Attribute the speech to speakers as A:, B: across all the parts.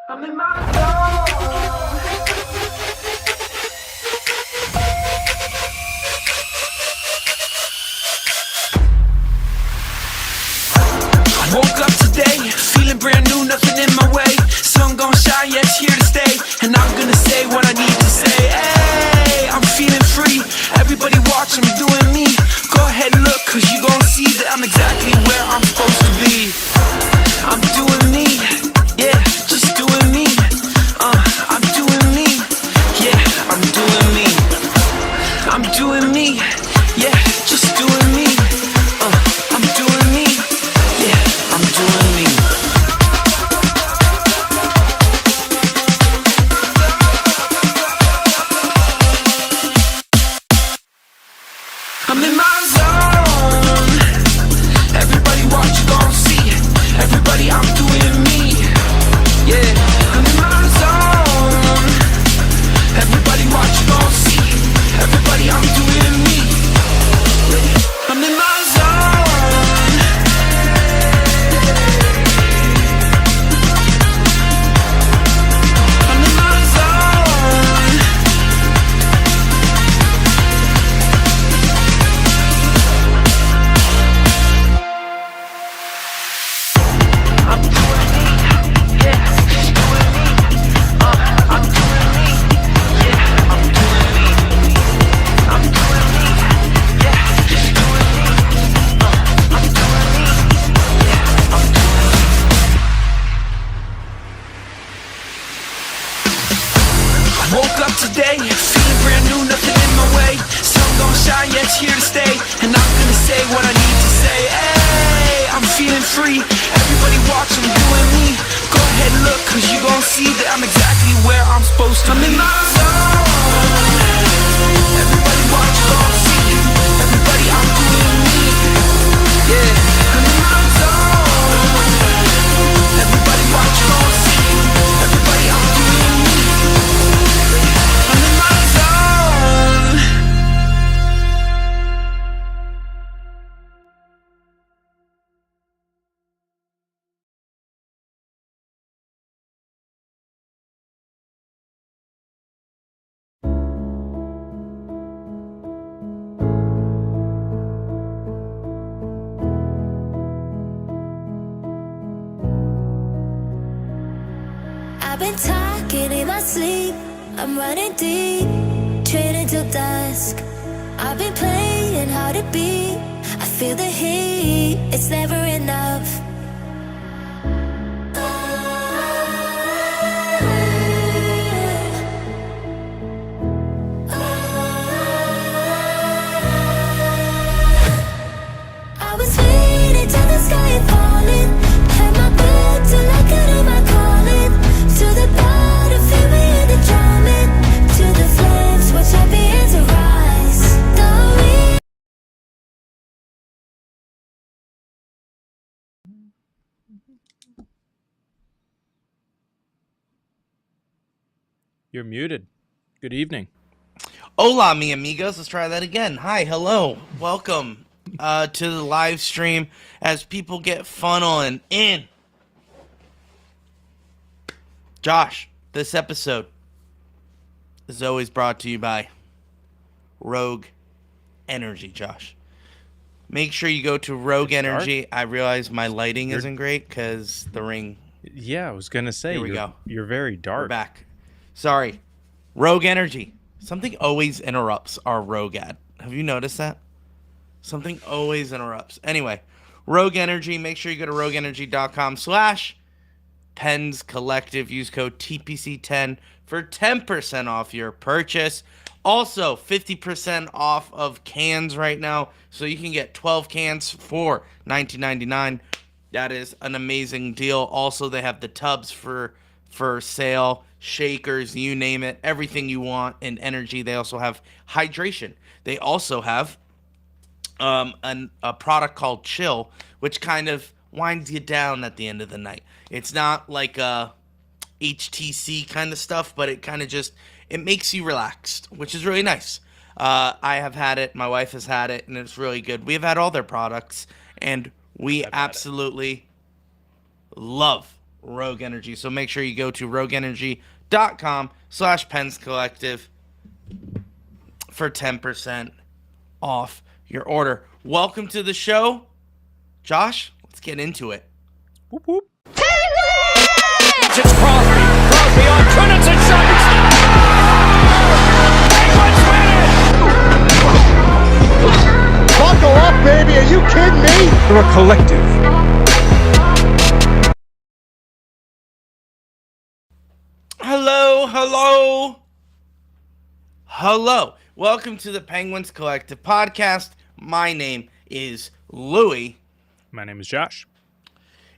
A: I'm in my zone. I woke up today, feeling brand new, nothing in my way. Sun gon' shine, yeah, it's here to stay. And I'm gonna say what I need to say. Hey, I'm feeling free. Everybody watch, I'm doing me. Go ahead and look, cause you gon' see that I'm exactly where I'm supposed to be. I'm doing me, yeah, just doing me. I'm doing me, yeah, I'm doing me. I'm doing me, yeah, just doing me. I'm doing me, yeah, I'm doing me. I'm in my zone. Everybody watch, you gon' see. Everybody, I'm doing me. Yeah, I'm in my zone. Everybody watch, you gon' see. Everybody, I'm doing me. Yeah, I'm in my zone. I'm in my zone. I'm doing me, yeah, just doing me. I'm doing me, yeah, I'm doing me. I'm doing me, yeah, just doing me. I'm doing me, yeah, I'm doing me. I woke up today, feeling brand new, nothing in my way. Sun gon' shine, yeah, it's here to stay. And I'm gonna say what I need to say. Hey, I'm feeling free. Everybody watch, I'm doing me. Go ahead and look, cause you gon' see that I'm exactly where I'm supposed to be. I'm in my zone. Everybody watch, you gon' see. Everybody, I'm doing me. Yeah, I'm in my zone. Everybody watch, you gon' see. Everybody, I'm doing me. I'm in my zone.
B: I've been talking in my sleep. I'm running deep, trading till dusk. I've been playing hard to beat. I feel the heat, it's never enough. I was waiting till the sky falling. Had my back till I could do my calling. To the bottom, feel me in the drumming. To the flames, we're champions of rise. The
C: You're muted. Good evening.
D: Hola, mi amigos. Let's try that again. Hi, hello. Welcome to the live stream as people get funneling in. Josh, this episode is always brought to you by Rogue Energy, Josh. Make sure you go to Rogue
C: It's dark.
D: Energy. I realize my lighting isn't great because the ring.
C: Yeah, I was gonna say
D: Here we go.
C: You're very dark.
D: We're back. Sorry. Rogue Energy. Something always interrupts our Rogue ad. Have you noticed that? Something always interrupts. Anyway, Rogue Energy. Make sure you go to rogueenergy.com/Pens Collective. Use code TPC10 for 10% off your purchase. Also, 50% off of cans right now. So you can get 12 cans for $19.99. That is an amazing deal. Also, they have the tubs for sale, shakers, you name it, everything you want in energy. They also have hydration. They also have a product called Chill, which kind of winds you down at the end of the night. It's not like a HTC kind of stuff, but it kind of just, it makes you relaxed, which is really nice. I have had it, my wife has had it, and it's really good. We have had all their products, and we absolutely love Rogue Energy. So make sure you go to rogueenergy.com/Pens Collective for 10% off your order. Welcome to the show. Josh, let's get into it.
C: Whoop, whoop.
E: It's Crosby. Crosby on Kunitz and shot. Penguins win it!
F: Buckle up, baby. Are you kidding me?
C: We're a collective.
D: Hello, hello, hello. Welcome to the Penguins Collective podcast. My name is Louie.
C: My name is Josh.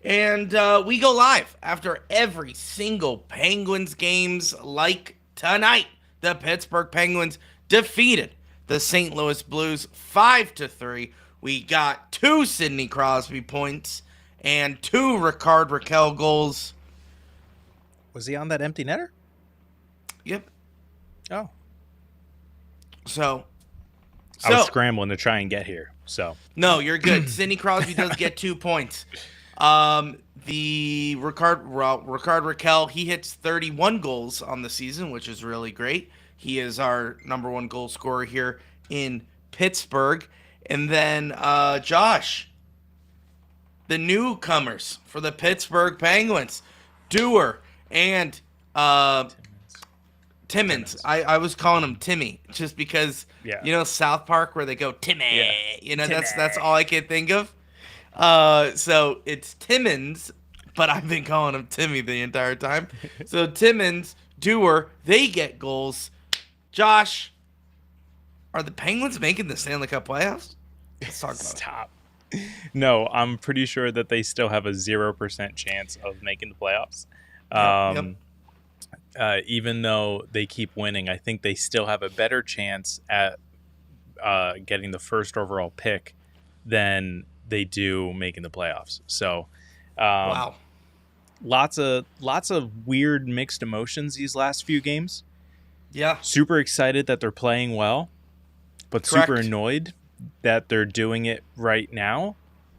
D: And we go live after every single Penguins games like tonight. The Pittsburgh Penguins defeated the St. Louis Blues 5-3. We got 2 Sidney Crosby points and 2 Rickard Rakell goals.
C: Was he on that empty netter?
D: Yep.
C: Oh.
D: So
C: I was scrambling to try and get here. So
D: no, you're good. Sidney Crosby does get 2 points. The Rickard Rakell, he hits 31 goals on the season, which is really great. He is our number 1 goal scorer here in Pittsburgh. And then Josh, the newcomers for the Pittsburgh Penguins, Dewar and Timmins. I was calling him Timmy just because, you know, South Park where they go, Timmy.
C: Yeah.
D: You know,
C: Timmy.
D: that's all I can think of. So it's Timmins, but I've been calling him Timmy the entire time. So Timmins, Dewar, they get goals. Josh, are the Penguins making the Stanley Cup playoffs? Let's talk about it.
C: stop. No, I'm pretty sure that they still have a 0% chance of making the playoffs. Even though they keep winning, I think they still have a better chance at getting the first overall pick than they do making the playoffs. So,
D: Wow.
C: Lots of weird mixed emotions these last few games.
D: Yeah.
C: Super excited that they're playing well, but
D: Correct.
C: super annoyed that they're doing it right now,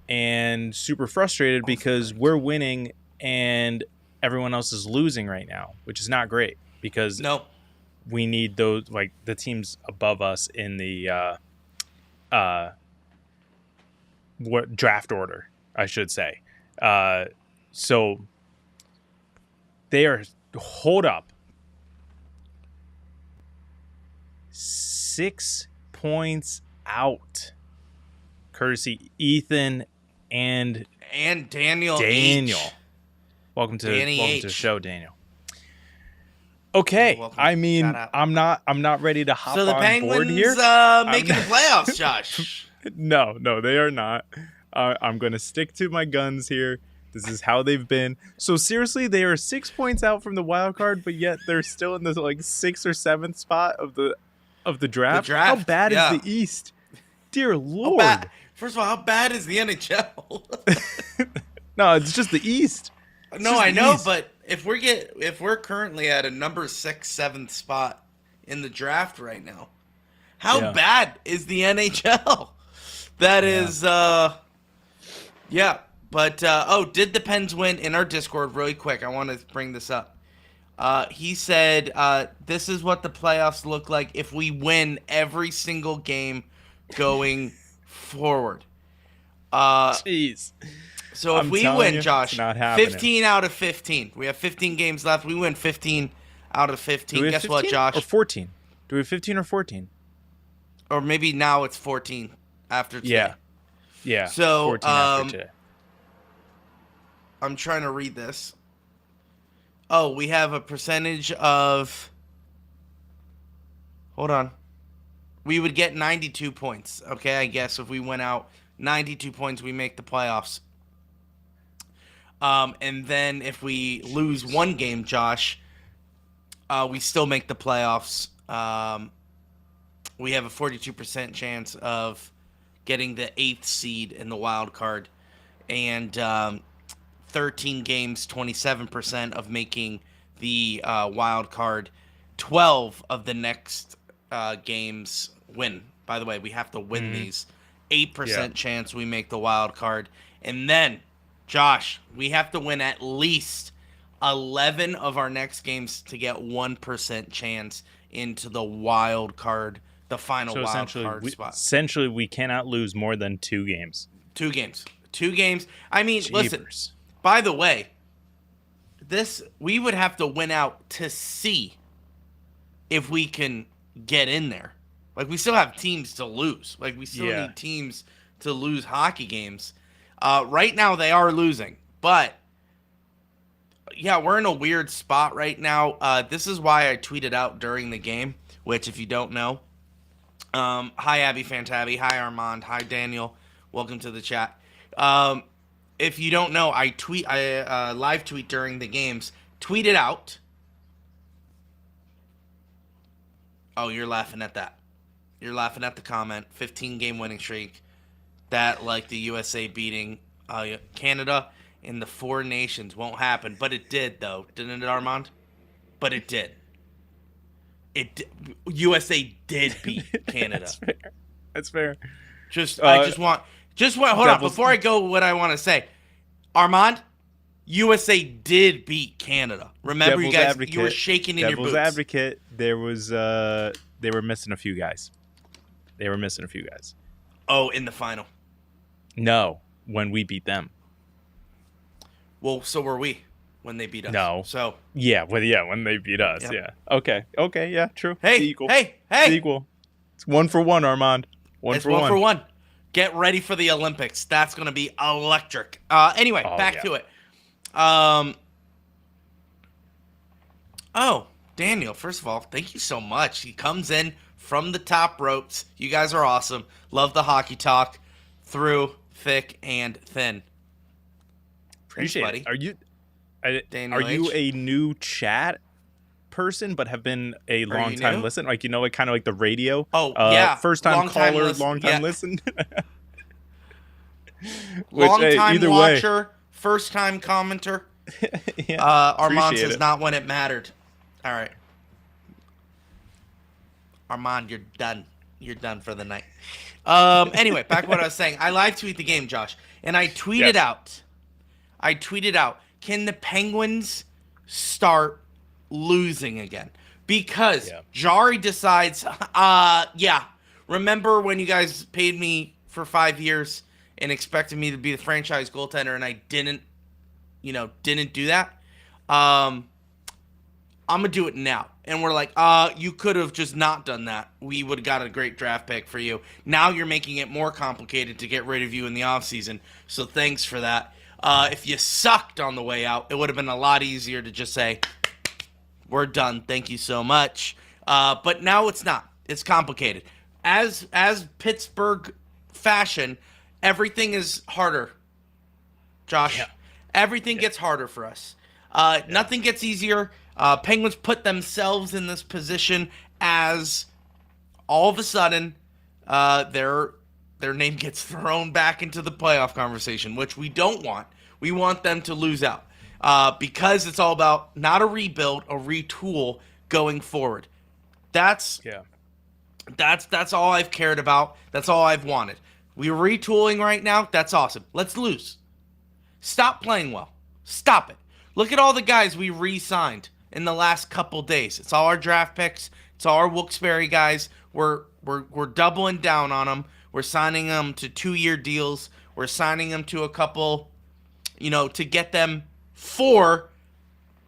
C: and super frustrated because we're winning and everyone else is losing right now, which is not great because
D: No.
C: we need those, like the teams above us in the what draft order, I should say. So they are, hold up, 6 points out, courtesy Ethan and
D: Daniel.
C: Daniel.
D: H.
C: Welcome to
D: Danny
C: the
D: H.
C: show, Daniel. Okay,
D: Welcome.
C: I mean,
D: Shout out.
C: I'm not ready to hop
D: So the
C: on
D: Penguins
C: board here.
D: making the playoffs, Josh.
C: No, they are not. I'm going to stick to my guns here. This is how they've been. So seriously, they are 6 points out from the wild card, but yet they're still in the 6th or 7th spot of the draft. How bad
D: yeah.
C: is the East? Dear
D: How
C: Lord.
D: bad- First of all, how bad is the NHL?
C: No, it's just the East. It's
D: No,
C: just
D: I
C: the
D: know,
C: East.
D: but if we're currently at a number 6th, 7th spot in the draft right now, how
C: Yeah.
D: bad is the NHL? That is, yeah. But did the Pens win? In our Discord, really quick, I want to bring this up. He said, "This is what the playoffs look like if we win every single game going forward."
C: Jeez.
D: So if
C: I'm
D: we
C: telling
D: win,
C: you,
D: Josh,
C: it's not happening.
D: 15 out of 15. We have 15 games left. We win 15 out of 15.
C: Do we have
D: Guess what,
C: 15
D: Josh?
C: Or 14? Do we have 15 or 14?
D: Or maybe now it's 14 after today.
C: Yeah. Yeah.
D: So,
C: 14 after today.
D: I'm trying to read this. Oh, we have a percentage of... Hold on. We would get 92 points. Okay, I guess if we went out 92 points, we make the playoffs. And then if we lose one game, Josh, we still make the playoffs. We have a 42% chance of getting the 8th seed in the wild card. And 13 games, 27% of making the wild card. 12 of the next games win. By the way, we have to win these. 8% chance we make the wild card. And then, Josh, we have to win at least 11 of our next games to get 1% chance into the wild card, the final
C: So
D: wild card spot.
C: essentially, we cannot lose more than 2 games.
D: 2 games. 2 games. I mean, listen,
C: Jeepers.
D: by the way, we would have to win out to see if we can get in there. Like, we still have teams to lose. Like, we still need teams to lose hockey games. Right now, they are losing. But, yeah, we're in a weird spot right now. This is why I tweeted out during the game, which, if you don't know, hi, Abby Fantabi. Hi, Armand. Hi, Daniel. Welcome to the chat. If you don't know, I live tweet during the games. Tweet it out. Oh, you're laughing at that. You're laughing at the comment. 15-game winning streak. That, like the USA beating Canada in the 4 nations, won't happen. But it did, though. Didn't it, Armand? But it did. USA did beat Canada.
C: That's fair.
D: I just want, hold on, before I go what I want to say. Armand, USA did beat Canada. Remember, you guys, you were shaking in your boots.
C: Devil's advocate, there was, they were missing a few guys.
D: Oh, in the final.
C: No, when we beat them.
D: Well, so were we when they beat us.
C: No.
D: So.
C: Yeah, when they beat us,
D: Yep.
C: yeah. Okay, yeah, true.
D: Hey,
C: it's equal.
D: hey.
C: It's equal. It's 1 for 1, Armand.
D: It's 1 for 1. Get ready for the Olympics. That's going to be electric. Anyway, back to it. Daniel, first of all, thank you so much. He comes in from the top ropes. You guys are awesome. Love the hockey talk through thick and thin.
C: Appreciate
D: Thanks,
C: it.
D: Daniel
C: Are you
D: H.
C: a new chat person but have been a long time listener? Like, like kind of like the radio?
D: Oh, yeah.
C: First time caller, long time
D: yeah.
C: listen.
D: Long time
C: either
D: watcher,
C: way.
D: first time commenter.
C: Yeah,
D: Armand
C: appreciate
D: says
C: it.
D: not when it mattered. All right. Armand, you're done. You're done for the night. Anyway, back to what I was saying. I live tweet the game, Josh, and I tweeted out, can the Penguins start losing again? Because Jari decides, remember when you guys paid me for 5 years and expected me to be the franchise goaltender and I didn't do that? I'm going to do it now. And we're like, you could have just not done that. We would have got a great draft pick for you. Now you're making it more complicated to get rid of you in the offseason. So thanks for that. If you sucked on the way out, it would have been a lot easier to just say, we're done. Thank you so much. But now it's not. It's complicated. As Pittsburgh fashion, everything is harder, Josh. Yeah. Everything gets harder for us. Nothing gets easier. Penguins put themselves in this position as all of a sudden their name gets thrown back into the playoff conversation, which we don't want. We want them to lose out because it's all about not a rebuild, a retool going forward. That's all I've cared about. That's all I've wanted. We're retooling right now. That's awesome. Let's lose. Stop playing well. Stop it. Look at all the guys we re-signed in the last couple days. It's all our draft picks. It's all our Wilkes-Barre guys. We're doubling down on them. We're signing them to 2-year deals. We're signing them to a couple, to get them for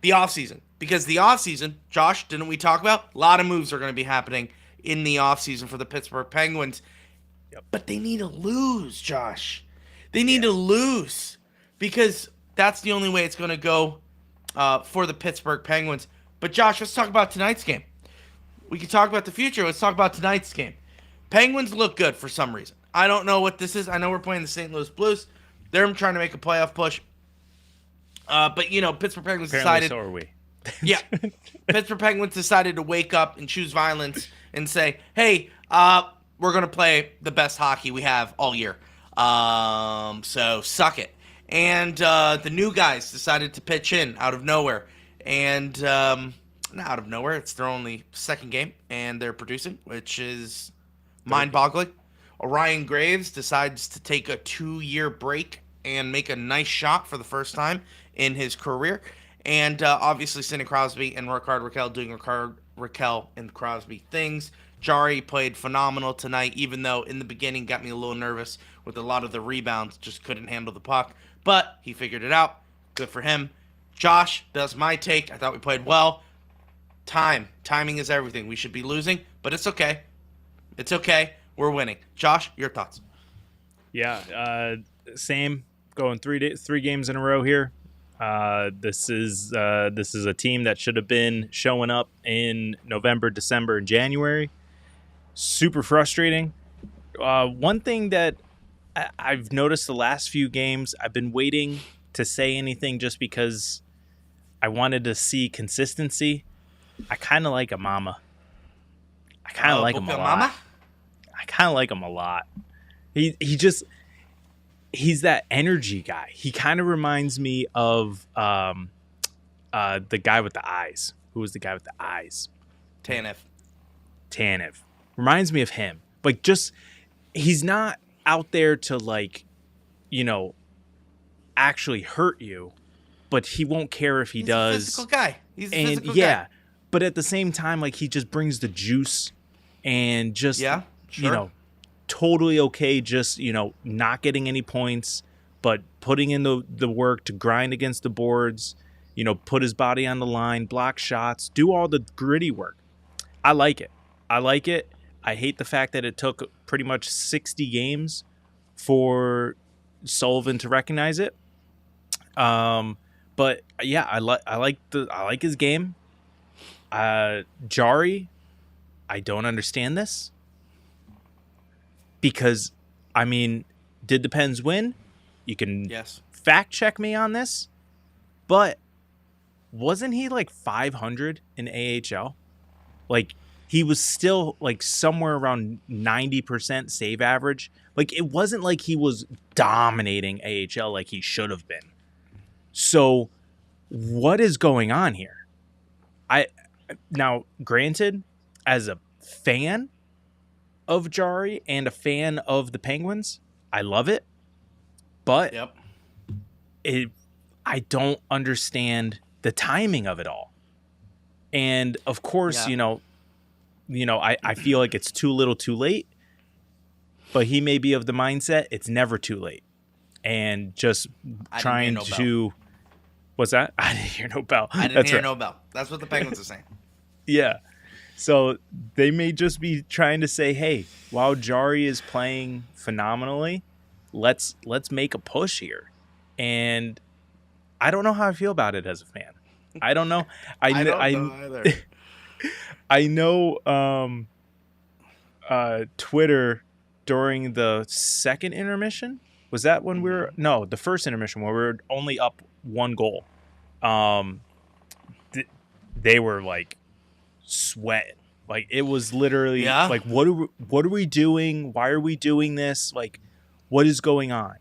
D: the offseason. Because the offseason, Josh, didn't we talk about? A lot of moves are going to be happening in the offseason for the Pittsburgh Penguins. Yep. But they need to lose, Josh. They need to lose. Because that's the only way it's going to go for the Pittsburgh Penguins. But, Josh, let's talk about tonight's game. We can talk about the future. Let's talk about tonight's game. Penguins look good for some reason. I don't know what this is. I know we're playing the St. Louis Blues. They're trying to make a playoff push. But, Pittsburgh Penguins
C: Apparently
D: decided...
C: so are we.
D: Yeah. Pittsburgh Penguins decided to wake up and choose violence and say, hey, we're going to play the best hockey we have all year. So suck it. And the new guys decided to pitch in out of nowhere. And not out of nowhere. It's their only second game. And they're producing, which is mind-boggling. Orion Graves decides to take a 2-year break and make a nice shot for the first time in his career. And obviously, Sidney Crosby and Ricard Raquel doing Raquel and Crosby things. Jari played phenomenal tonight, even though in the beginning got me a little nervous with a lot of the rebounds. Just couldn't handle the puck. But he figured it out. Good for him. Josh, that's my take. I thought we played well. Timing is everything. We should be losing, but it's okay. It's okay. We're winning. Josh, your thoughts?
C: Yeah, same. Going three games in a row here. This is a team that should have been showing up in November, December, and January. Super frustrating. One thing that I've noticed the last few games, I've been waiting to say anything just because I wanted to see consistency. I kind of like Amama. I kind of like him a lot. I kind of like him a lot. He's that energy guy. He kind of reminds me of the guy with the eyes. Who was the guy with the eyes? Tanev. Reminds me of him. Like, just, he's not out there to, like, actually hurt you, but he won't care if he does.
D: He's a physical guy. He's a physical guy.
C: But at the same time, like, he just brings the juice and just, totally okay just, not getting any points, but putting in the work to grind against the boards, put his body on the line, block shots, do all the gritty work. I like it. I hate the fact that it took pretty much 60 games for Sullivan to recognize it. But yeah, I like his game. Jari, I don't understand this. Because, did the Pens win? You can fact check me on this. But wasn't he like 500 in AHL? Like, he was still like somewhere around 90% save average. Like, it wasn't like he was dominating AHL like he should have been. So, what is going on here? Now, granted, as a fan of Jari and a fan of the Penguins, I love it, but I don't understand the timing of it all. And of course, I feel like it's too little too late, but he may be of the mindset it's never too late. And just trying to... What's that? I didn't hear no bell.
D: I didn't hear no bell. That's what the Penguins are saying.
C: Yeah. So they may just be trying to say, hey, while Jari is playing phenomenally, let's make a push here. And I don't know how I feel about it as a fan. I don't know.
D: I don't know either.
C: I know Twitter during the second intermission. Was that when we were... No, the first intermission where we were only up one goal. They were like sweating. Like, it was literally like, what are we doing? Why are we doing this? Like, what is going on?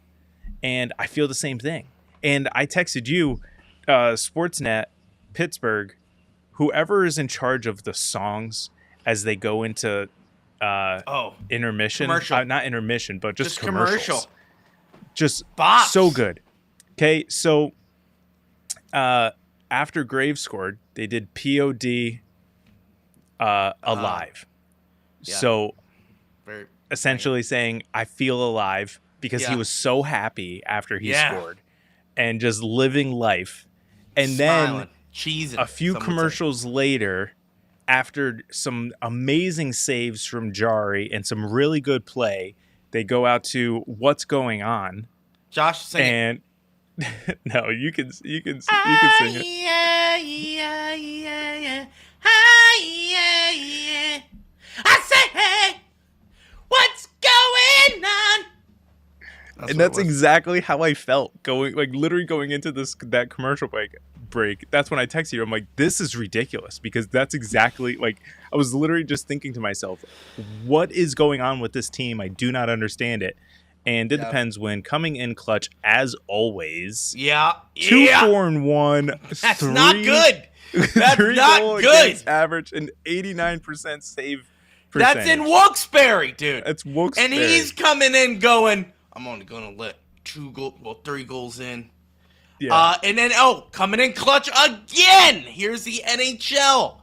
C: And I feel the same thing. And I texted you, Sportsnet, Pittsburgh, whoever is in charge of the songs as they go into intermission. Not intermission, but just commercials. Just
D: Bops.
C: So good. Okay, so after Graves scored, they did POD alive. So essentially saying, I feel alive, because he was so happy after he scored and just living life. And
D: Smiling,
C: then a few commercials later, after some amazing saves from Jari and some really good play, they go out to What's Going On.
D: Josh, sing
C: and no, you can sing it.
D: I say, hey, what's going on?
C: That's exactly how I felt literally going into that commercial break. That's when I texted you. I'm like, this is ridiculous, because that's exactly like, I was literally just thinking to myself, what is going on with this team? I do not understand it. And did the Pens win, coming in clutch as always. 2-4-1.
D: That's not good. That's not good.
C: Average and 89% save percentage.
D: That's in Wilkes-Barre, dude.
C: That's Wilkes-Barre.
D: And he's coming in going, I'm only going to let 3 goals in.
C: Yeah.
D: And then coming in clutch again. Here's the NHL.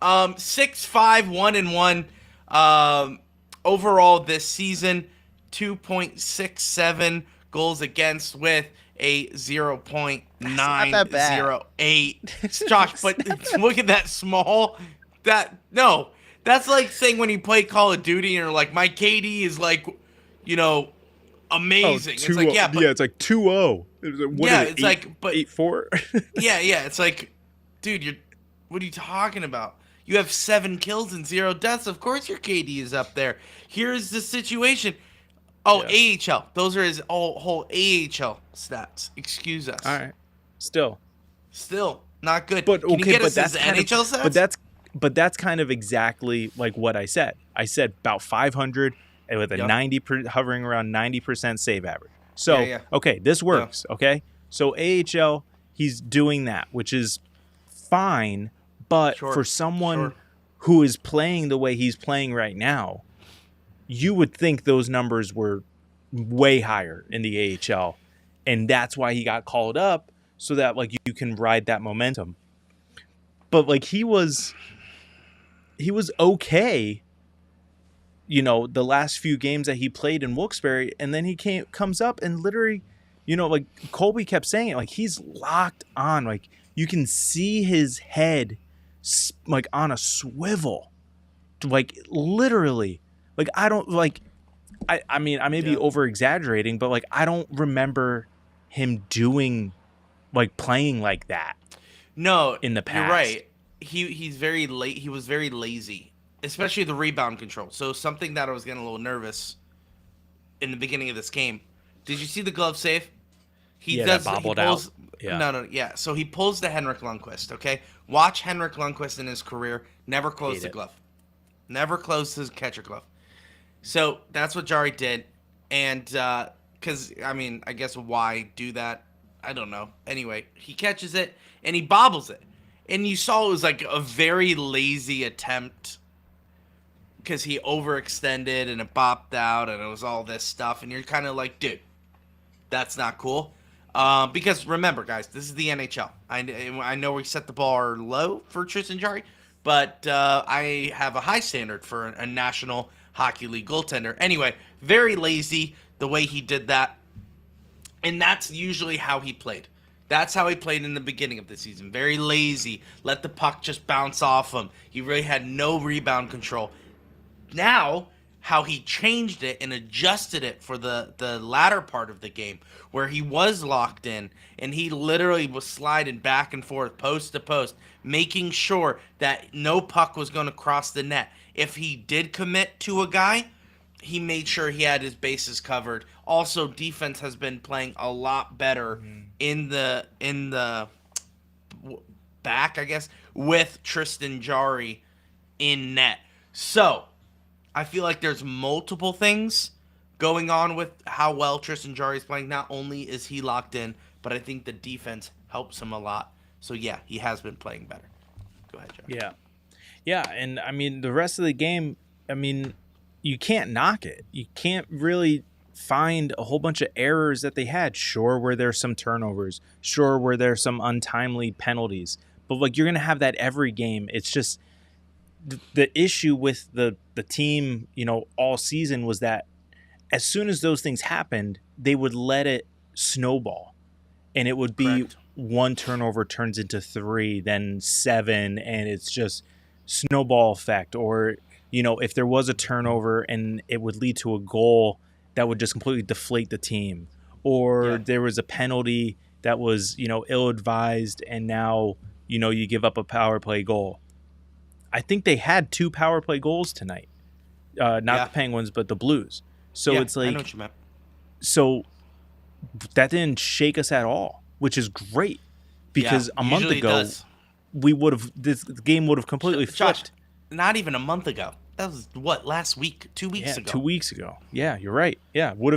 D: 6-5, 1-1. Overall this season, 2.67 goals against with a 0.908. Josh, but look at that small. That's like saying when you play Call of Duty and you're like, my KD is like, amazing. It's like, yeah, but
C: it's like 2-0.
D: it's like, but
C: 8-4.
D: yeah, it's like, dude, what are you talking about? You have 7 kills and 0 deaths. Of course your KD is up there. Here's the situation. Oh, yeah. AHL. Those are his whole AHL stats. Excuse us.
C: All right. Still
D: not good.
C: But
D: Can you get us his NHL stats?
C: But that's kind of exactly like what I said. I said about 500 and with a hovering around 90% save average. So, okay, this works, okay? So AHL, he's doing that, which is fine, but for someone who is playing the way he's playing right now, you would think those numbers were way higher in the AHL, and that's why he got called up, so that like you can ride that momentum. But like he was okay, the last few games that he played in Wilkes-Barre, and then he comes up and literally, like Colby kept saying it, like he's locked on, like you can see his head like on a swivel, like literally, like I don't like, I mean I may be over exaggerating, but like I don't remember him doing like playing like that.
D: No,
C: in the past.
D: You're right. He's very late. He was very lazy, especially the rebound control. So something that I was getting a little nervous in the beginning of this game. Did you see the glove save?
C: That bobbled out.
D: Yeah. No. Yeah. So he pulls the Henrik Lundqvist. Okay. Watch Henrik Lundqvist in his career. Never closed the glove. Never closed his catcher glove. So that's what Jari did, and because I guess why do that? I don't know. Anyway, he catches it and he bobbles it. And you saw it was like a very lazy attempt because he overextended and it bopped out and it was all this stuff. And you're kind of like, dude, that's not cool. Because remember, guys, this is the NHL. I know we set the bar low for Tristan Jarry, but I have a high standard for a National Hockey League goaltender. Anyway, very lazy the way he did that. And that's usually how he played. That's how he played in the beginning of the season. Very lazy. Let the puck just bounce off him. He really had no rebound control. Now, how he changed it and adjusted it for the latter part of the game, where he was locked in, and he literally was sliding back and forth, post to post, making sure that no puck was going to cross the net. If he did commit to a guy, he made sure he had his bases covered. Also, defense has been playing a lot better in the back, I guess, with Tristan Jarry in net. So, I feel like there's multiple things going on with how well Tristan Jarry is playing. Not only is he locked in, but I think the defense helps him a lot. So, yeah, he has been playing better. Go ahead, Jarry.
C: Yeah, and the rest of the game, you can't knock it. You can't really find a whole bunch of errors that they had. Sure, were there some turnovers? Sure, were there some untimely penalties? But like you're gonna have that every game. It's just the issue with the team, all season was that as soon as those things happened, they would let it snowball, and it would be one turnover turns into 3, then 7, and it's just snowball effect. Or if there was a turnover and it would lead to a goal, that would just completely deflate the team. Or there was a penalty that was, ill-advised, and now, you give up a power play goal. I think they had 2 power play goals tonight. Not the Penguins, but the Blues. So it's like,
D: I know what you meant.
C: So that didn't shake us at all, which is great, because a month ago this game would have completely flipped.
D: Not even a month ago. That was last week, 2 weeks ago.
C: 2 weeks ago. Yeah, you're right. Yeah, it would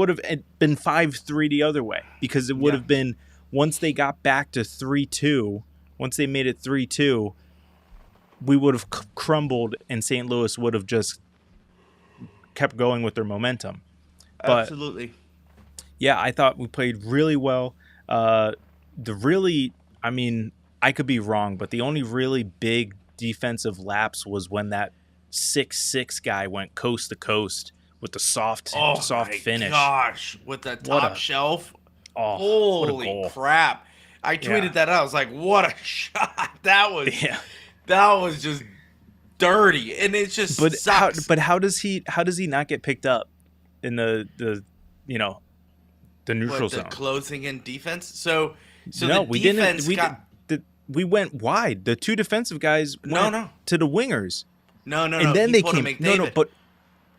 C: have been 5-3 the other way, because it would have been, once they got back to 3-2, once they made it 3-2, we would have crumbled, and St. Louis would have just kept going with their momentum. But,
D: absolutely.
C: Yeah, I thought we played really well. I mean, I could be wrong, but the only really big defensive lapse was when that 6'6" guy went coast to coast with the soft finish.
D: Gosh, with the
C: What
D: top
C: a-
D: shelf.
C: Oh, what a
D: Holy
C: goal.
D: crap. I tweeted
C: Yeah.
D: that out. I was like, what a shot. That was
C: Yeah.
D: that was just dirty. And it just sucks.
C: How does he not get picked up in the neutral
D: What, the
C: zone?
D: closing in defense? So
C: No,
D: the
C: we
D: defense
C: didn't. We went wide. The two defensive guys went
D: No.
C: to the wingers.
D: No.
C: And then
D: he
C: they
D: pulled
C: came.
D: him
C: No,
D: McDavid.
C: but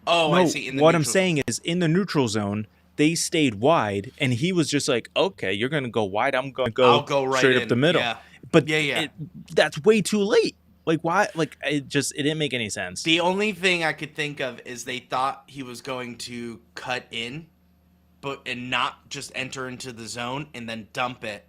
D: Oh,
C: no.
D: I see. In the
C: What I'm
D: neutral
C: saying is, in the neutral zone, they stayed wide, and he was just like, "Okay, you're gonna go wide. I'm gonna
D: I'll go right
C: straight
D: in.
C: up the middle."
D: Yeah.
C: But
D: Yeah.
C: that's way too late. Like, why? Like, it didn't make any sense.
D: The only thing I could think of is they thought he was going to cut in, and not just enter into the zone and then dump it.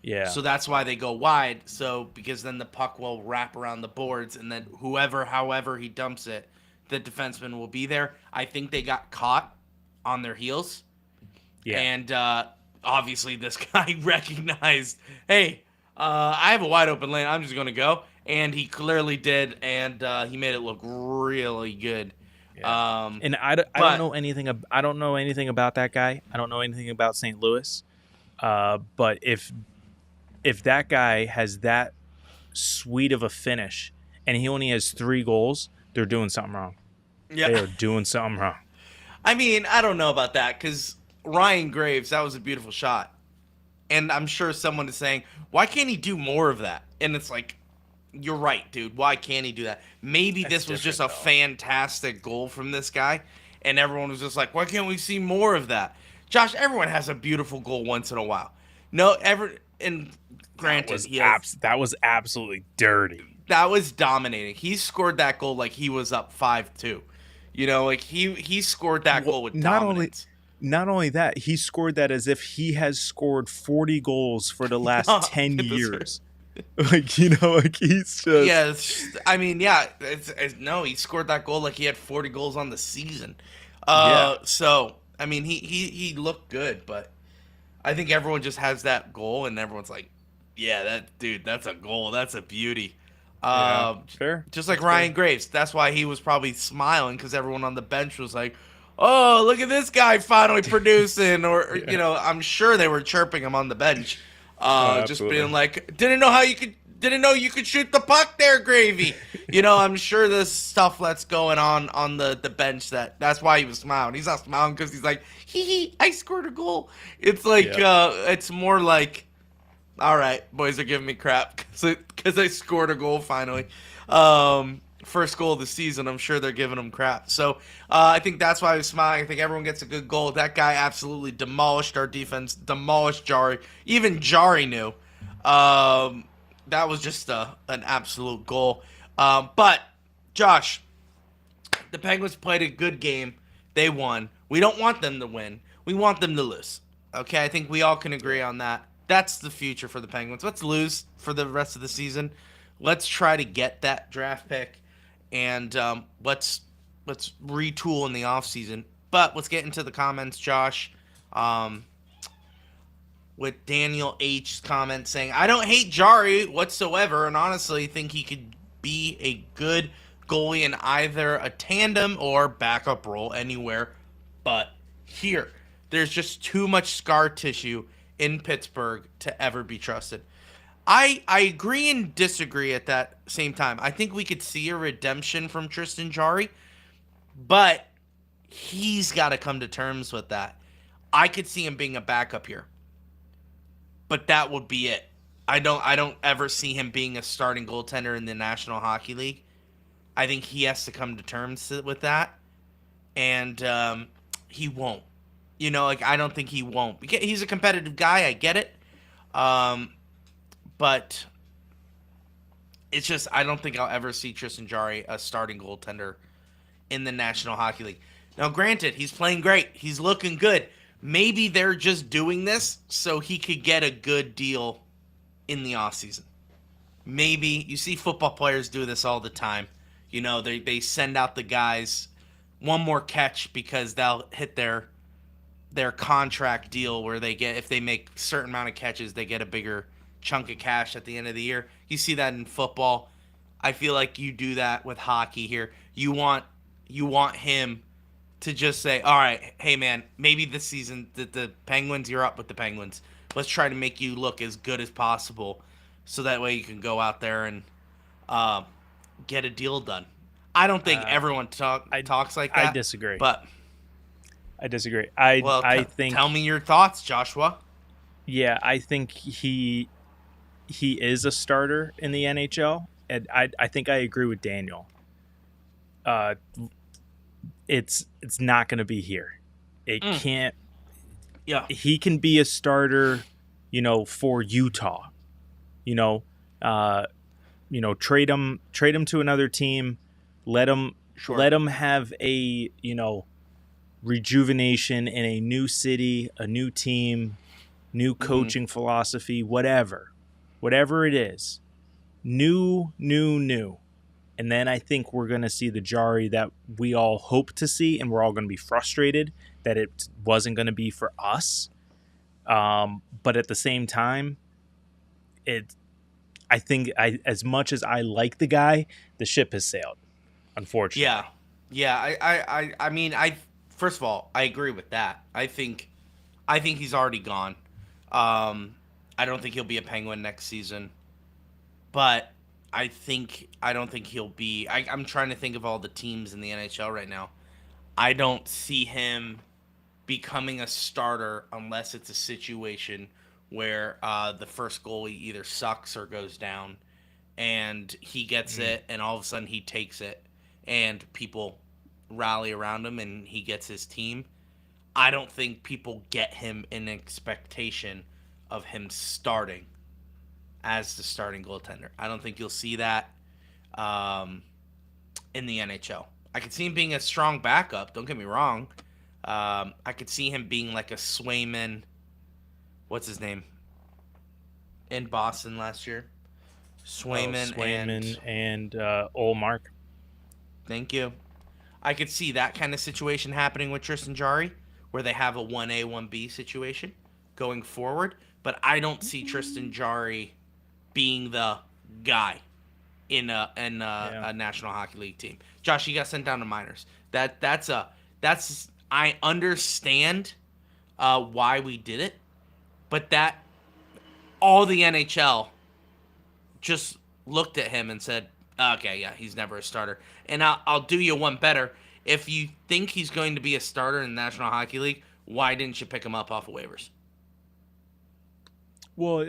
C: Yeah.
D: So that's why they go wide. So because then the puck will wrap around the boards, and then however he dumps it, the defenseman will be there. I think they got caught on their heels.
C: Yeah.
D: And obviously this guy recognized, hey, I have a wide open lane. I'm just going to go. And he clearly did, and he made it look really good.
C: Yeah. And I don't know anything. I don't know anything about that guy. I don't know anything about St. Louis. But if that guy has that sweet of a finish and he only has 3 goals, they're doing something wrong.
D: Yeah.
C: They are doing something wrong.
D: I mean, I don't know about that, because Ryan Graves, that was a beautiful shot. And I'm sure someone is saying, why can't he do more of that? And it's like, you're right, dude. Why can't he do that? Maybe this was just a fantastic goal from this guy, and everyone was just like, why can't we see more of that? Josh, everyone has a beautiful goal once in a while. And granted,
C: That was absolutely dirty.
D: that was dominating. He scored that goal like he was up 5-2. You know, like he scored that goal with dominance.
C: Not only that, he scored that as if he has scored 40 goals for the last 10 years. Like, he's just...
D: Yeah, I mean, yeah. No, he scored that goal like he had 40 goals on the season. So, I mean, he looked good, but I think everyone just has that goal, and everyone's like, yeah, that's a goal. That's a beauty.
C: Fair.
D: Just like Ryan Graves. That's why he was probably smiling, because everyone on the bench was like, oh, look at this guy finally producing. Or, I'm sure they were chirping him on the bench. Just being like, didn't know you could shoot the puck there, Gravy. I'm sure there's stuff that's going on the bench that's why he was smiling. He's not smiling because he's like, hee, I scored a goal. It's like, it's more like, all right, boys are giving me crap because I scored a goal finally. First goal of the season, I'm sure they're giving him crap. So I think that's why I was smiling. I think everyone gets a good goal. That guy absolutely demolished our defense, demolished Jari. Even Jari knew. That was just an absolute goal. But, Josh, the Penguins played a good game. They won. We don't want them to win. We want them to lose. Okay, I think we all can agree on that. That's the future for the Penguins. Let's lose for the rest of the season. Let's try to get that draft pick. And let's retool in the offseason. But let's get into the comments, Josh. With Daniel H's comment saying, I don't hate Jari whatsoever, and honestly think he could be a good goalie in either a tandem or backup role anywhere but here. There's just too much scar tissue in Pittsburgh to ever be trusted. I agree and disagree at that same time. I think we could see a redemption from Tristan Jarry, but he's got to come to terms with that. I could see him being a backup here, but that would be it. I don't ever see him being a starting goaltender in the National Hockey League. I think he has to come to terms with that, and he won't. I don't think he won't. He's a competitive guy. I get it. But it's just, I don't think I'll ever see Tristan Jarry a starting goaltender in the National Hockey League. Now, granted, he's playing great. He's looking good. Maybe they're just doing this so he could get a good deal in the offseason. Maybe. You see football players do this all the time. They send out the guys one more catch because they'll hit their their contract deal where they get, if they make certain amount of catches, they get a bigger chunk of cash at the end of the year. You see that in football. I feel like you do that with hockey here. You want him to just say, all right, hey man, maybe this season the Penguins, you're up with the Penguins. Let's try to make you look as good as possible, so that way you can go out there and get a deal done. I don't think everyone talks like that.
C: I disagree.
D: But
C: I disagree.
D: I
C: think.
D: Tell me your thoughts, Joshua.
C: Yeah, I think he is a starter in the NHL, and I think I agree with Daniel. It's not going to be here. It can't.
D: Yeah,
C: he can be a starter, for Utah. Trade him to another team. Let him have a rejuvenation in a new city, a new team, new coaching philosophy, whatever it is, new. And then I think we're going to see the Jari that we all hope to see, and we're all going to be frustrated that it wasn't going to be for us. But at the same time, I think as much as I like the guy, the ship has sailed, unfortunately.
D: Yeah. I mean, first of all, I agree with that. I think he's already gone. I don't think he'll be a Penguin next season, but I don't think he'll be. I'm trying to think of all the teams in the NHL right now. I don't see him becoming a starter unless it's a situation where the first goalie either sucks or goes down, and he gets it, and all of a sudden he takes it, and people rally around him, and he gets his team. I don't think people get him in expectation of him starting as the starting goaltender. I don't think you'll see that in the NHL. I could see him being a strong backup. Don't get me wrong. I could see him being like a Swayman. What's his name? In Boston last year. Swayman
C: and Olmark.
D: Thank you. I could see that kind of situation happening with Tristan Jarry, where they have a 1A, 1B situation going forward. But I don't see Tristan Jarry being the guy in a National Hockey League team. Josh, you got sent down to minors. I understand why we did it, but that all the NHL just looked at him and said, okay, yeah, he's never a starter. And I'll do you one better. If you think he's going to be a starter in the National Hockey League, why didn't you pick him up off of waivers?
C: Well,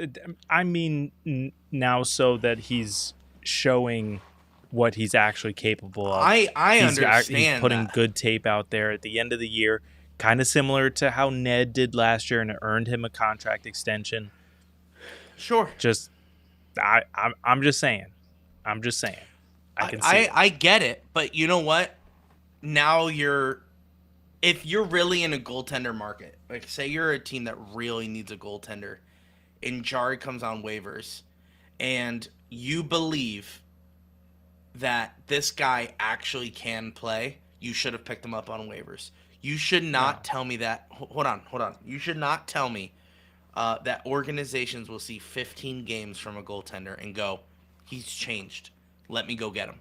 C: I mean, now so that he's showing what he's actually capable of.
D: I understand.
C: He's putting
D: that.
C: good tape out there at the end of the year, kind of similar to how Ned did last year, and it earned him a contract extension.
D: Sure.
C: I'm just saying. I can see.
D: I get it, but you know what? Now if you're really in a goaltender market, like say you're a team that really needs a goaltender, and Jarry comes on waivers, and you believe that this guy actually can play, you should have picked him up on waivers. You should not tell me that. Hold on. You should not tell me that organizations will see 15 games from a goaltender and go, he's changed. Let me go get him.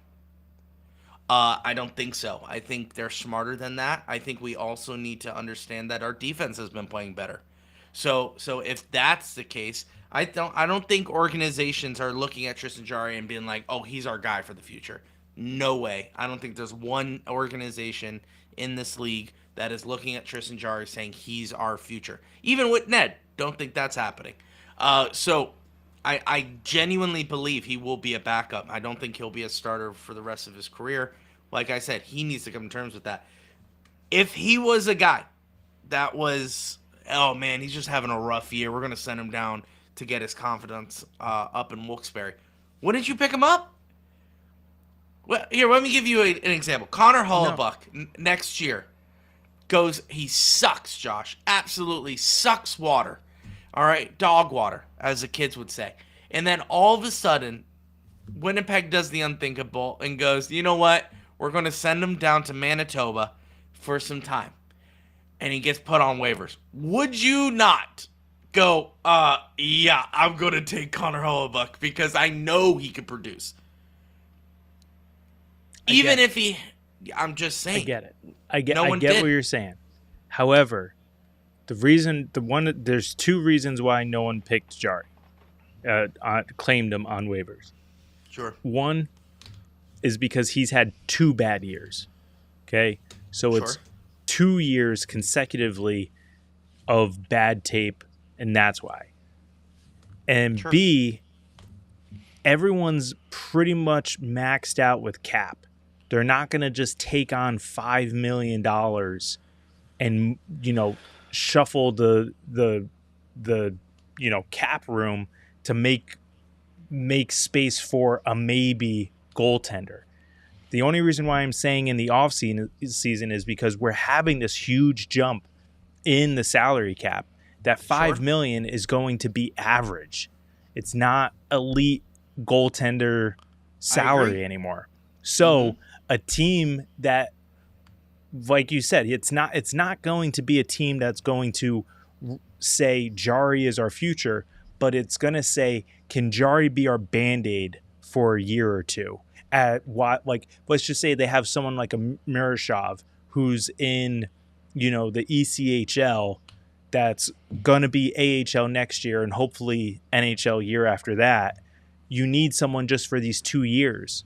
D: I don't think so. I think they're smarter than that. I think we also need to understand that our defense has been playing better. So if that's the case, I don't think organizations are looking at Tristan Jarry and being like, oh, he's our guy for the future. No way. I don't think there's one organization in this league that is looking at Tristan Jarry saying he's our future. Even with Ned, don't think that's happening. So I genuinely believe he will be a backup. I don't think he'll be a starter for the rest of his career. Like I said, he needs to come to terms with that. If he was a guy that was, oh man, he's just having a rough year, we're going to send him down to get his confidence up in Wilkes-Barre. Wouldn't you pick him up? Well, here, let me give you an example. Connor Hellebuyck next year goes, he sucks, Josh. Absolutely sucks water. All right, dog water, as the kids would say. And then all of a sudden, Winnipeg does the unthinkable and goes, you know what? We're going to send him down to Manitoba for some time. and he gets put on waivers, would you not go, yeah, I'm going to take Connor Hellebuck because I know he could produce? Even if he, I'm just saying.
C: I get it. I get
D: No one
C: what
D: did.
C: you're saying. However, there's two reasons why no one picked Jari, claimed him on waivers.
D: Sure.
C: One is because he's had 2 bad years. Okay, so it's 2 years consecutively of bad tape, and that's why. And B, everyone's pretty much maxed out with cap. They're not going to just take on $5 million and, shuffle the cap room to make space for a maybe goaltender. The only reason why I'm saying in the off season is because we're having this huge jump in the salary cap. That $5 million is going to be average. It's not elite goaltender salary anymore. So a team that, like you said, it's not going to be a team that's going to say Jari is our future, but it's going to say, can Jari be our Band-Aid for a year or two? Let's just say they have someone like a Miroshov who's in, the ECHL that's going to be AHL next year and hopefully NHL year after that. You need someone just for these 2 years.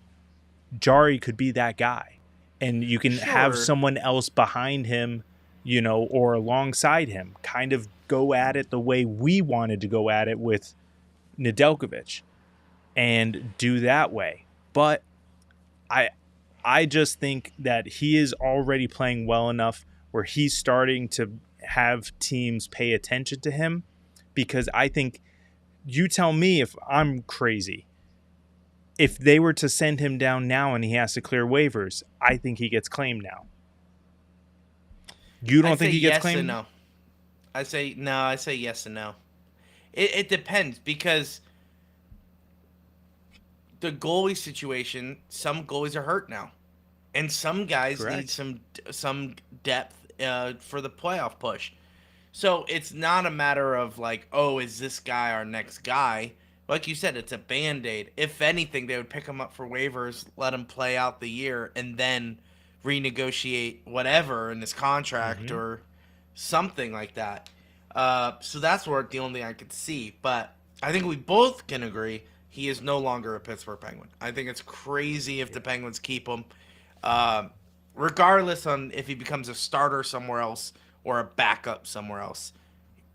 C: Jari could be that guy. And you can have someone else behind him, or alongside him, kind of go at it the way we wanted to go at it with Nedeljkovic and do that way. But I just think that he is already playing well enough where he's starting to have teams pay attention to him, because I think, you tell me if I'm crazy, if they were to send him down now and he has to clear waivers, I think he gets claimed now. You don't think he gets claimed?
D: No. I say yes and no. It depends, because the goalie situation, some goalies are hurt now, and some guys need some depth for the playoff push. So it's not a matter of like, oh, is this guy our next guy? Like you said, it's a Band-Aid. If anything, they would pick him up for waivers, let him play out the year, and then renegotiate whatever in his contract or something like that. So that's where the only thing I could see. But I think we both can agree he is no longer a Pittsburgh Penguin. I think it's crazy if the Penguins keep him. Regardless on if he becomes a starter somewhere else or a backup somewhere else,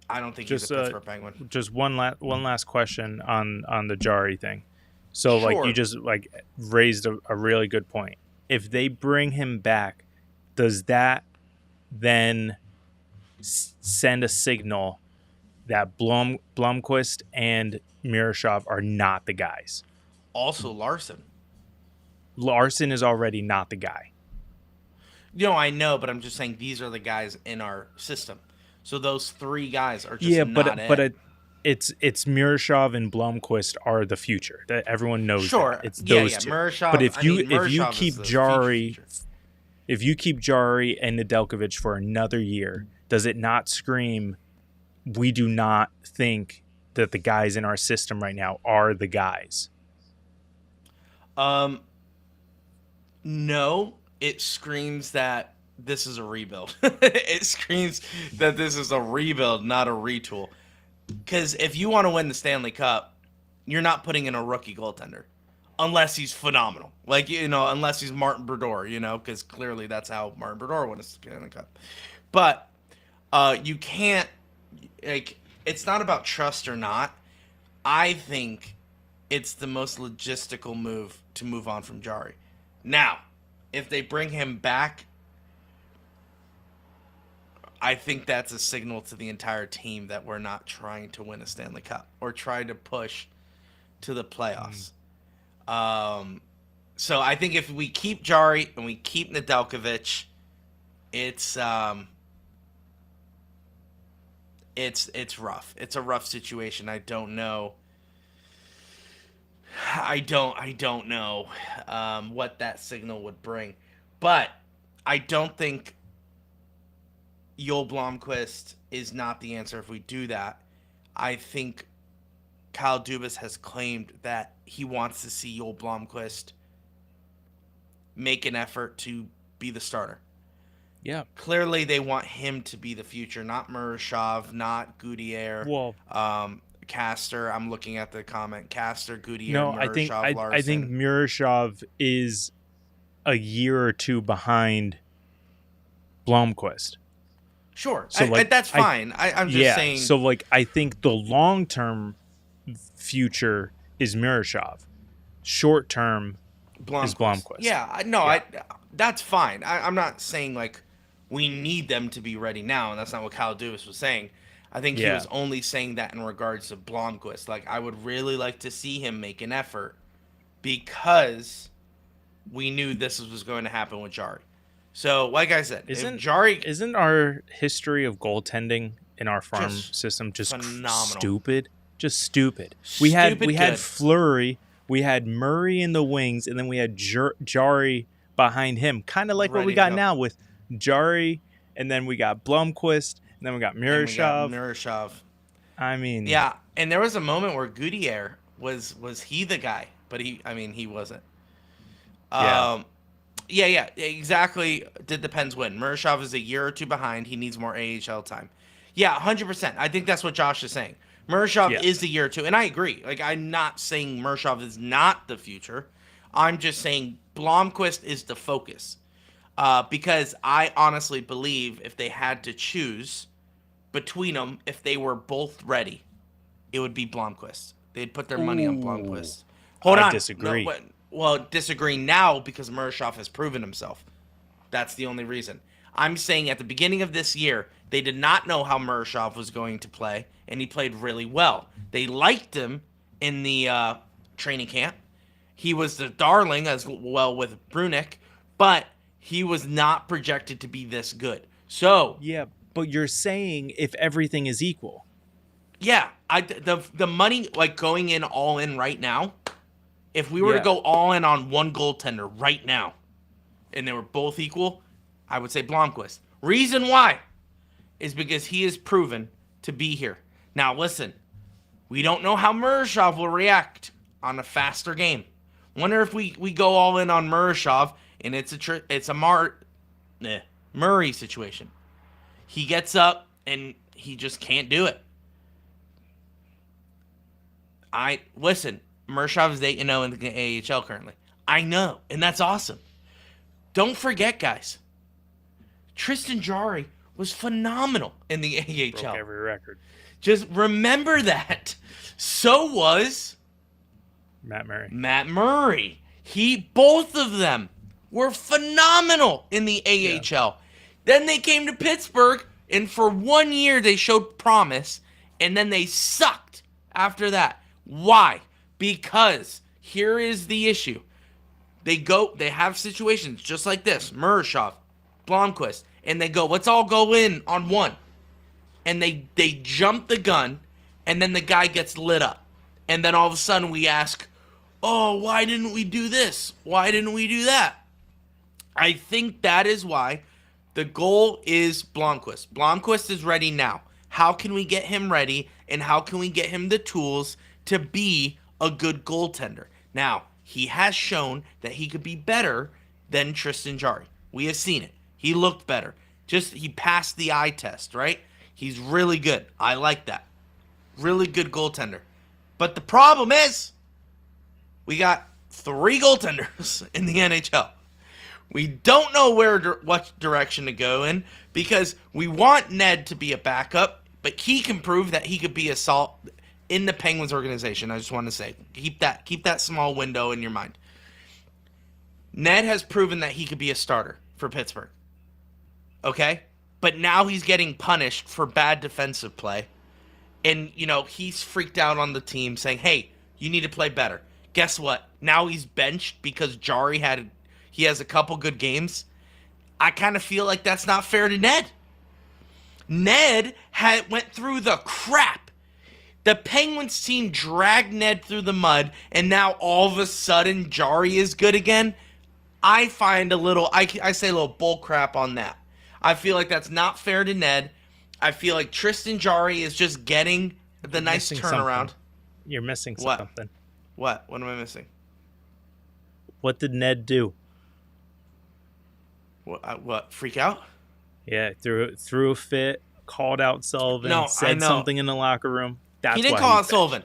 D: I don't think he's a Pittsburgh Penguin.
C: Just one last question on the Jari thing. So like you just raised a really good point. If they bring him back, does that then send a signal that Blomqvist and Miroshov are not the guys?
D: Also Larson.
C: Larson is already not the guy.
D: I know, but I'm just saying these are the guys in our system. So those 3 guys are just not it.
C: But it's Miroshov and Blomqvist are the future. That everyone knows. Sure, that. It's those two.
D: Miroshov,
C: but if you keep Jari, if you keep Jari and Nedeljkovic for another year, does it not scream, we do not think that the guys in our system right now are the guys?
D: No, it screams that this is a rebuild. It screams that this is a rebuild, not a retool. Because if you want to win the Stanley Cup, you're not putting in a rookie goaltender. Unless he's phenomenal. Unless he's Martin Brodeur, because clearly that's how Martin Brodeur won the Stanley Cup. But you can't, it's not about trust or not. I think it's the most logistical move to move on from Jari. Now, if they bring him back, I think that's a signal to the entire team that we're not trying to win a Stanley Cup or trying to push to the playoffs. So I think if we keep Jari and we keep Nedeljkovic, it's rough. It's a rough situation. I don't know. I don't know what that signal would bring, but I don't think Joel Blomqvist is not the answer if we do that. I think Kyle Dubas has claimed that he wants to see Joel Blomqvist make an effort to be the starter.
C: Yeah.
D: Clearly, they want him to be the future, not Murashov, not Gutierrez,
C: Well,
D: Castor. I'm looking at the comment. Castor, Gutierrez,
C: no,
D: Murashov, Larson.
C: I think Murashov is a year or two behind Blomqvist.
D: Sure,
C: So,
D: that's fine. I'm just saying.
C: So, like, I think the long-term future is Murashov. Short-term is Blomqvist.
D: Yeah, no, that's fine. I'm not saying, like, we need them to be ready now, and that's not what Kyle Dubas was saying. I think he was only saying that in regards to Blomqvist. Like, I would really like to see him make an effort because we knew this was going to happen with Jari. So, like I said,
C: isn't our history of goaltending in our farm system just
D: phenomenal.
C: stupid? Just stupid. We had Fleury, we had Murray in the wings, and then we had Jari behind him. Kind of like what we got now with Jari, and then we got Blomqvist, and then we got Murashov. I mean,
D: yeah, and there was a moment where Gutierrez was he the guy, but he wasn't. Yeah, exactly. It depends when. Murashov is a year or two behind. He needs more AHL time. Yeah, 100%. I think that's what Josh is saying. Murashov is a year or two, and I agree. Like, I'm not saying Murashov is not the future. I'm just saying Blomqvist is the focus. Because I honestly believe if they had to choose between them, if they were both ready, it would be Blomqvist. They'd put their money on Blomqvist. Hold on.
C: I disagree.
D: No, well, disagree now because Murashov has proven himself. That's the only reason. I'm saying at the beginning of this year, they did not know how Murashov was going to play, and he played really well. They liked him in the training camp. He was the darling as well with Brunick, but he was not projected to be this good. So
C: yeah, but you're saying if everything is equal.
D: Yeah, the money, like, going in all in right now, if we were to go all in on one goaltender right now, and they were both equal, I would say Blomqvist. Reason why is because he is proven to be here. Now, listen, we don't know how Murashov will react on a faster game. Wonder if we go all in on Murashov, and it's a Murray situation. He gets up, and he just can't do it. Listen, Murashov is 8-0 in the AHL currently. I know, and that's awesome. Don't forget, guys, Tristan Jarry was phenomenal in the AHL.
C: Broke every record.
D: Just remember that. So was
C: Matt
D: Murray. Both of them were phenomenal in the AHL. Yeah. Then they came to Pittsburgh, and for 1 year they showed promise, and then they sucked after that. Why? Because here is the issue. They have situations just like this, Murashov, Blomqvist, and they go, let's all go in on one. And they jump the gun, and then the guy gets lit up. And then all of a sudden we ask, oh, why didn't we do this? Why didn't we do that? I think that is why the goal is Blomqvist. Blomqvist is ready now. How can we get him ready, and how can we get him the tools to be a good goaltender? Now, he has shown that he could be better than Tristan Jarry. We have seen it. He looked better. He passed the eye test, right? He's really good. I like that. Really good goaltender. But the problem is, we got 3 goaltenders in the NHL. We don't know what direction to go in because we want Ned to be a backup, but he can prove that he could be a salt in the Penguins organization. I just want to say, keep that small window in your mind. Ned has proven that he could be a starter for Pittsburgh. Okay? But now he's getting punished for bad defensive play. And, he's freaked out on the team saying, hey, you need to play better. Guess what? Now he's benched because Jarry has a couple good games. I kind of feel like that's not fair to Ned. Ned went through the crap. The Penguins team dragged Ned through the mud, and now all of a sudden Jarry is good again. I find I say a little bull crap on that. I feel like that's not fair to Ned. I feel like Tristan Jarry is just getting the nice
C: missing
D: turnaround.
C: something. You're missing
D: What?
C: something.
D: What? What am I missing?
C: What did Ned do?
D: What? Freak out?
C: Yeah, threw a fit, called out Sullivan,
D: No, I
C: said
D: know.
C: something in the locker room. That's
D: He didn't
C: why
D: call out
C: benched.
D: Sullivan.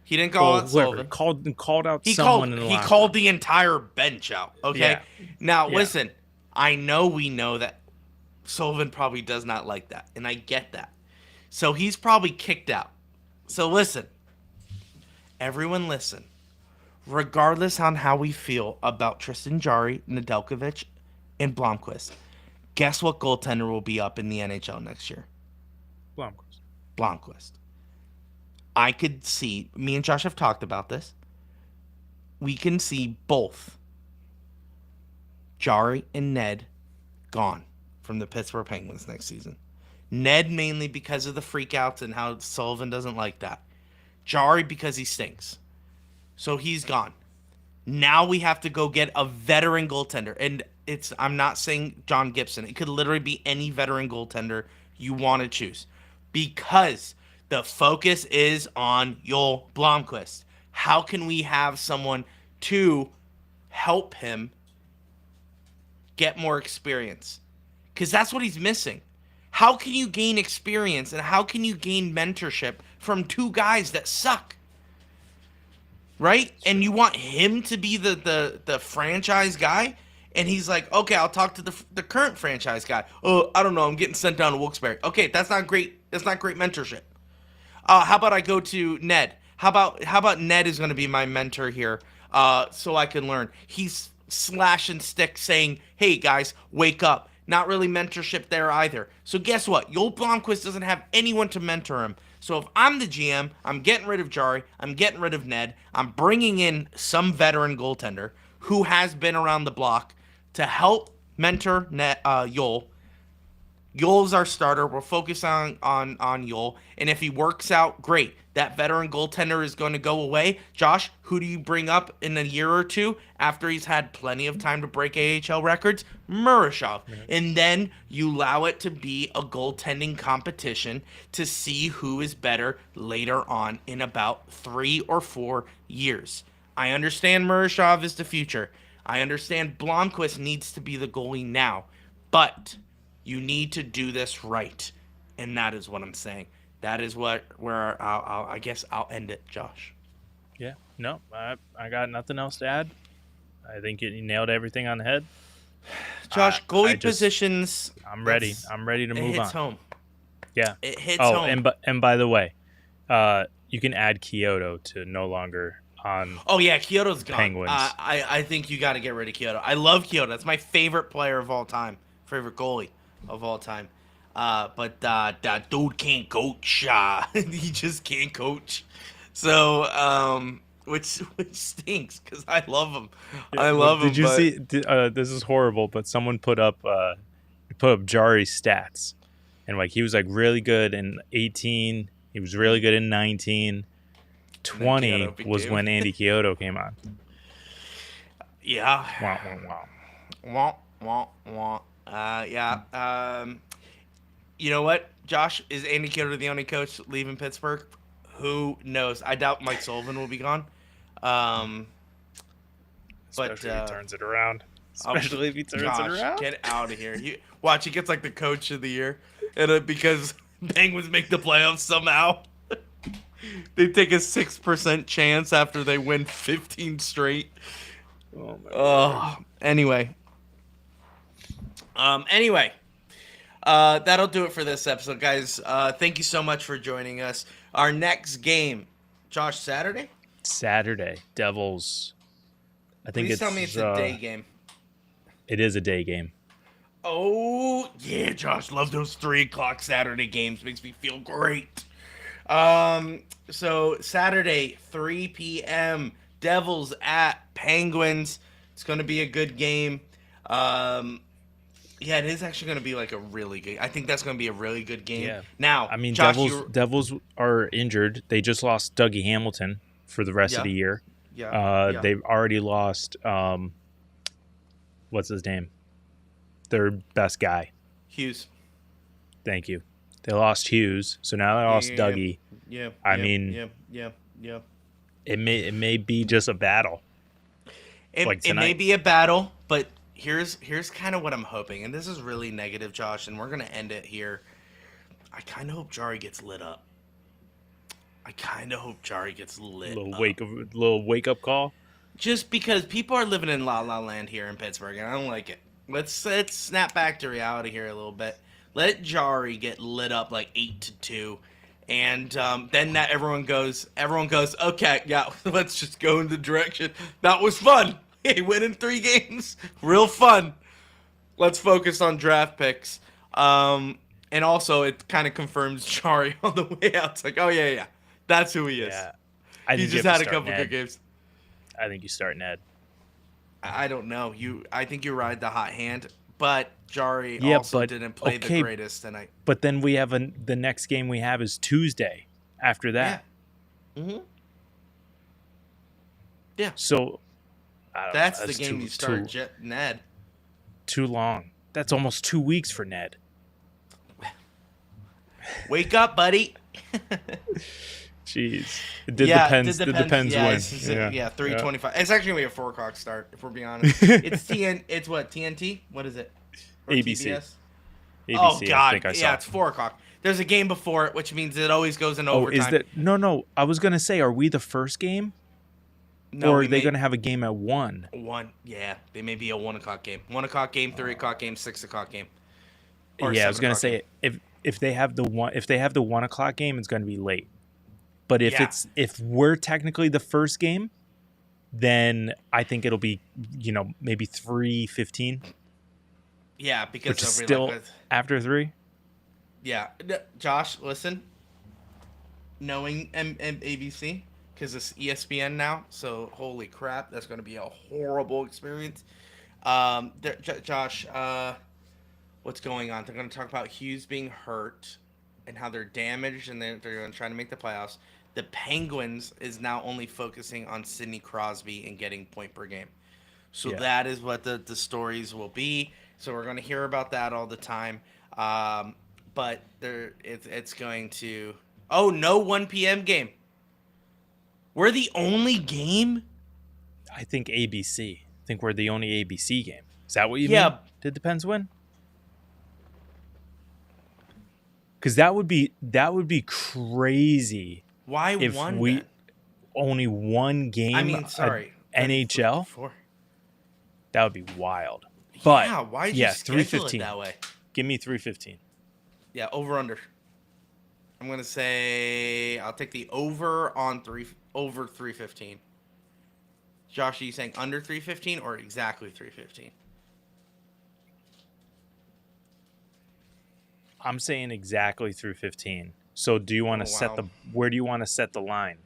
D: He didn't call out
C: Whoever
D: Sullivan.
C: called out
D: He
C: someone
D: called.
C: in the
D: He
C: locker
D: called
C: room.
D: the entire bench out. Okay.
C: Yeah.
D: Now
C: Yeah.
D: listen. I know we know that Sullivan probably does not like that, and I get that. So he's probably kicked out. So listen, everyone, listen. Regardless on how we feel about Tristan Jarry, Nedeljkovic, and Blomqvist, guess what goaltender will be up in the NHL next year?
C: Blomqvist.
D: Blomqvist. I could see, me and Josh have talked about this. We can see both Jarry and Ned gone from the Pittsburgh Penguins next season. Ned mainly because of the freakouts and how Sullivan doesn't like that. Jarry because he stinks. So he's gone. Now we have to go get a veteran goaltender. And I'm not saying John Gibson. It could literally be any veteran goaltender you want to choose. Because the focus is on Joel Blomqvist. How can we have someone to help him get more experience? Because that's what he's missing. How can you gain experience and how can you gain mentorship from two guys that suck? Right? And you want him to be the franchise guy? And he's like, okay, I'll talk to the current franchise guy. Oh, I don't know. I'm getting sent down to Wilkes-Barre. Okay, that's not great. That's not great mentorship. How about I go to Ned? How about Ned is going to be my mentor here, so I can learn? He's slash and stick saying, hey guys, wake up. Not really mentorship there either. So guess what? Joel Blomqvist doesn't have anyone to mentor him. So if I'm the GM, I'm getting rid of Jarry, I'm getting rid of Ned, I'm bringing in some veteran goaltender who has been around the block to help mentor Joel. Joel's our starter. We're focused on Joel. And if he works out, great. That veteran goaltender is going to go away. Josh, who do you bring up in a year or two after he's had plenty of time to break AHL records? Murashov. And then you allow it to be a goaltending competition to see who is better later on in about 3 or 4 years. I understand Murashov is the future. I understand Blomqvist needs to be the goalie now. But you need to do this right, and that is what I'm saying. That is where I guess I'll end it, Josh.
C: Yeah, no, I got nothing else to add. I think you nailed everything on the head.
D: Josh, goalie positions.
C: I'm ready. I'm ready to move on.
D: It hits home.
C: Yeah.
D: It hits home.
C: And by the way, you can add Kyoto to no longer on.
D: Oh yeah, Kyoto's gone.
C: Penguins.
D: I think you got to get rid of Kyoto. I love Kyoto. That's my favorite player of all time. Favorite goalie of all time. But that dude can't coach. He just can't coach. So, which stinks because I love him. I love him.
C: Did you see? This is horrible, but someone put up Jarry's stats, and like he was like really good in 18. He was really good in 19. 20 was when Andy Kyoto came on.
D: Yeah.
C: Wow.
D: Yeah. You know what, Josh? Is Andy Kyoto the only coach leaving Pittsburgh? Who knows? I doubt Mike Sullivan will be gone.
C: Especially if he turns it around. Especially if he turns it around.
D: Get out of here. Watch, he gets like the coach of the year. And because Penguins make the playoffs somehow. They take a 6% chance after they win 15 straight.
C: Oh my God.
D: Anyway, that'll do it for this episode, guys. Thank you so much for joining us. Our next game, Josh, Saturday,
C: Devils. I think
D: Please tell me it's a day game.
C: It is a day game.
D: Oh yeah, Josh, love those 3:00 Saturday games. Makes me feel great. So Saturday, 3 p.m. Devils at Penguins. It's going to be a good game. Yeah, it is actually going to be like a really good. I think that's going to be a really good game.
C: Yeah.
D: Now,
C: I mean,
D: Josh,
C: Devils are injured. They just lost Dougie Hamilton for the rest of the year.
D: Yeah.
C: They've already lost. What's his name? Their best guy.
D: Hughes.
C: Thank you. They lost Hughes, so now they lost Dougie.
D: Yeah.
C: I mean,
D: Yeah.
C: it may be just a battle. Like
D: It may
C: tonight.
D: be a battle, but here's kind of what I'm hoping, and this is really negative, Josh, and we're gonna end it here. I kind of hope Jari gets lit up.
C: Little wake up call.
D: Just because people are living in La La Land here in Pittsburgh, and I don't like it. Let's snap back to reality here a little bit. Let Jari get lit up like 8-2, and then that everyone goes, okay, yeah, let's just go in the direction. That was fun. Hey, winning 3 games, real fun. Let's focus on draft picks. And also it kind of confirms Jari on the way out. It's like, oh yeah, that's who he is.
C: Yeah.
D: He just had a couple good games.
C: I think you start Ned.
D: I don't know. I think you ride the hot hand, but Jari didn't play the greatest tonight.
C: But then we have the next game we have is Tuesday after that.
D: Yeah. Mm-hmm. Yeah.
C: So
D: that's the game you start Ned.
C: Too long. That's almost 2 weeks for Ned.
D: Wake up, buddy.
C: Jeez. It depends when.
D: 3:25. It's actually gonna be a 4:00 start, if we're being honest. It's what, TNT? What is it? Or
C: ABC.
D: TBS?
C: ABC,
D: Oh God!
C: I think I saw.
D: It's 4:00. There's a game before it, which means it always goes in overtime.
C: Is that no? I was gonna say, are we the first game?
D: No,
C: or are they gonna have a game at 1?
D: 1, yeah. They may be a 1:00 game. 1:00 game, 3:00 game, 6:00 game.
C: Yeah, I was gonna say if they have the 1 o'clock game, it's gonna be late. But if we're technically the first game, then I think it'll be maybe 3:15.
D: Yeah, because
C: which is still after 3.
D: Yeah, Josh, listen. Knowing ABC, because it's ESPN now, so holy crap, that's going to be a horrible experience. Josh, what's going on? They're going to talk about Hughes being hurt and how they're damaged, and they're going to try to make the playoffs. The Penguins is now only focusing on Sidney Crosby and getting point per game. So that is what the stories will be. So we're going to hear about that all the time. But it's going to... Oh, no 1 p.m. game. We're the only game?
C: I think ABC. I think we're the only ABC game. Is that what you mean? It depends when. Because that would be crazy.
D: Why
C: if
D: one?
C: We only one game.
D: I mean, sorry,
C: NHL. That would be wild. But
D: yeah, why did you schedule it that way?
C: Give me 3:15.
D: Yeah, over under. I'm gonna say I'll take the over on over 3:15. Josh, are you saying under 3:15 or exactly 3:15?
C: I'm saying exactly through 15. So do you want to where do you want to set the line?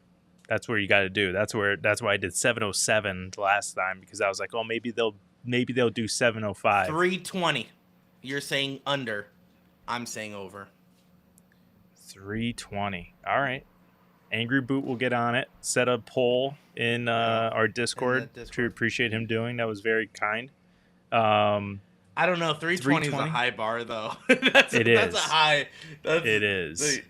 C: That's where you got to do. That's why I did 7:07 last time, because I was like, oh, maybe they'll do 7:05.
D: 3:20. You're saying under. I'm saying over.
C: 3:20. All right. Angry Boot will get on it. Set a poll in our Discord. To appreciate him doing. That was very kind.
D: I don't know. 3:20 is a high bar, though. That's a high.
C: It is.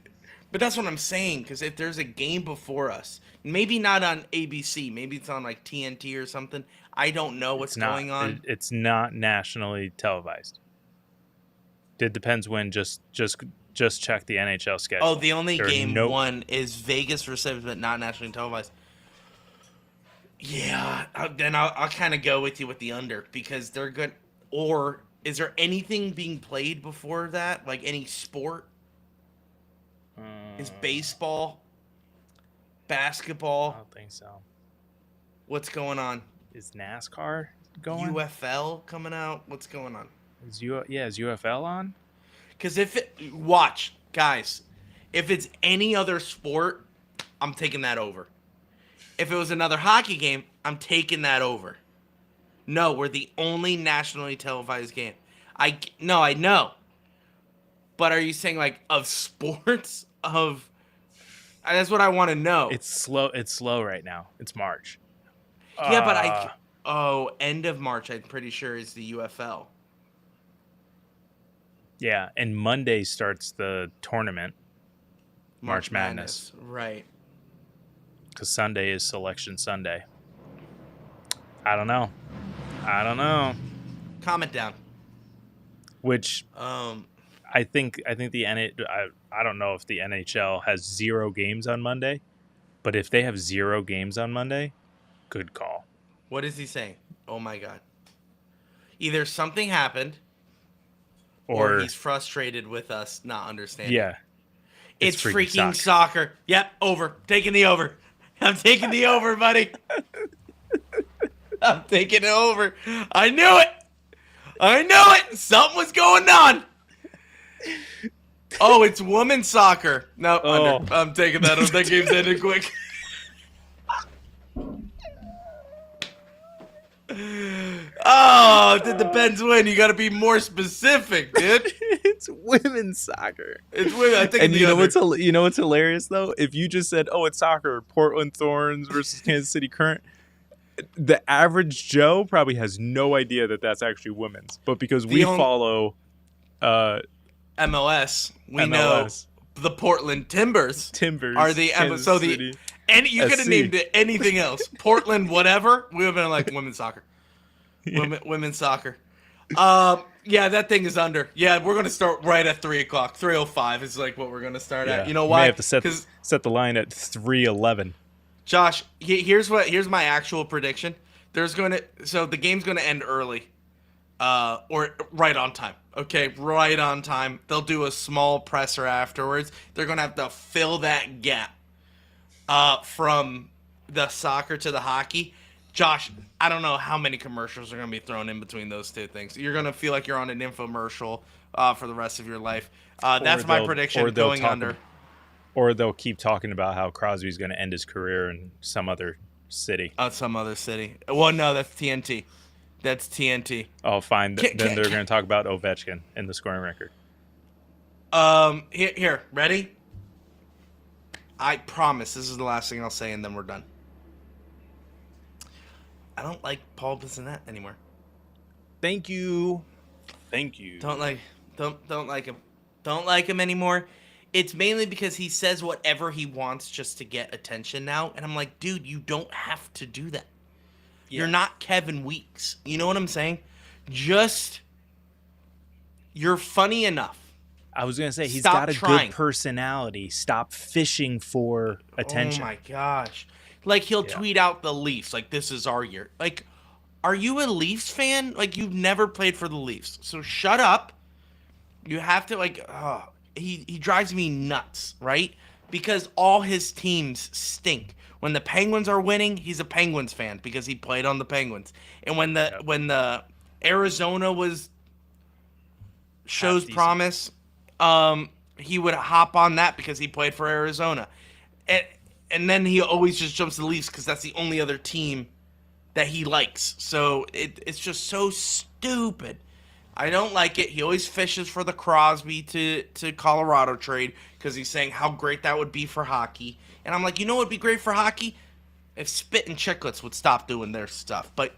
D: But that's what I'm saying, because if there's a game before us, maybe not on ABC, maybe it's on like TNT or something. I don't know what's going on.
C: It's not nationally televised. It depends when. Just check the NHL schedule.
D: Oh, the only game one is Vegas for 7, but not nationally televised. Yeah, then I'll kind of go with you with the under, because they're good. Or is there anything being played before that? Like any sport? Is baseball? Basketball?
C: I don't think so.
D: What's going on?
C: Is NASCAR going?
D: UFL coming out? What's going on?
C: Is UFL on?
D: Because watch, guys, if it's any other sport, I'm taking that over. If it was another hockey game, I'm taking that over. No, we're the only nationally televised game. I know. But are you saying like of sports? That's what I want to know.
C: It's slow right now. It's March.
D: Yeah, but end of March, I'm pretty sure is the UFL.
C: Yeah, and Monday starts the tournament, March Madness.
D: Right.
C: Because Sunday is Selection Sunday. I don't know.
D: Comment down.
C: Which
D: Um,
C: I think I don't know if the NHL has 0 games on Monday, but if they have 0 games on Monday, good call.
D: what is he saying? Oh my God. Either something happened, or he's frustrated with us not understanding.
C: Yeah.
D: It's freaking soccer. Yep, over. Taking the over. I'm taking the over, buddy. I'm taking it over. I knew it. Something was going on. Oh, it's women's soccer. No, under. I'm taking that over. That game's ended quick. Oh, did the Pens win? You got to be more specific, dude.
C: It's women's soccer.
D: It's women. I think.
C: And you know what's hilarious though? If you just said, "Oh, it's soccer," Portland Thorns versus Kansas City Current, the average Joe probably has no idea that that's actually women's. But because we follow
D: MLS, we know the Portland Timbers are the
C: Kansas
D: so
C: City.
D: the and you could have
C: SC.
D: named it anything else. Portland, whatever. We would have been like women's soccer. Women's soccer. Yeah, that thing is under. Yeah, we're gonna start right at 3:00. 3:05 is like what we're gonna start at. You know why?
C: May have to set the line at 3:11.
D: Josh, here's my actual prediction. So the game's gonna end early, or right on time. Okay, right on time. They'll do a small presser afterwards. They're gonna have to fill that gap, from the soccer to the hockey. Josh, I don't know how many commercials are going to be thrown in between those two things. You're going to feel like you're on an infomercial for the rest of your life. That's my prediction going under.
C: Or they'll keep talking about how Crosby's going to end his career in some other city.
D: Some other city. Well, no, that's TNT. That's TNT.
C: Oh, fine. Then they're going to talk about Ovechkin and the scoring record.
D: Here, ready? I promise this is the last thing I'll say, and then we're done. I don't like Paul Bissonnette anymore.
C: Thank you.
D: Don't like him. Don't like him anymore. It's mainly because he says whatever he wants just to get attention now, and I'm like, dude, you don't have to do that. Yeah. You're not Kevin Weeks. You know what I'm saying? You're funny enough.
C: I was gonna say he's got a good personality. Stop fishing for attention.
D: Oh my gosh. Like, he'll tweet out the Leafs, like, this is our year. Like, are you a Leafs fan? Like, you've never played for the Leafs. So shut up. You have to, like, he drives me nuts, right? Because all his teams stink. When the Penguins are winning, he's a Penguins fan because he played on the Penguins. And when the Arizona shows promise, he would hop on that because he played for Arizona. And then he always just jumps to the Leafs because that's the only other team that he likes. So it's just so stupid. I don't like it. He always fishes for the Crosby to Colorado trade because he's saying how great that would be for hockey. And I'm like, you know what would be great for hockey? If Spit and Chicklets would stop doing their stuff. But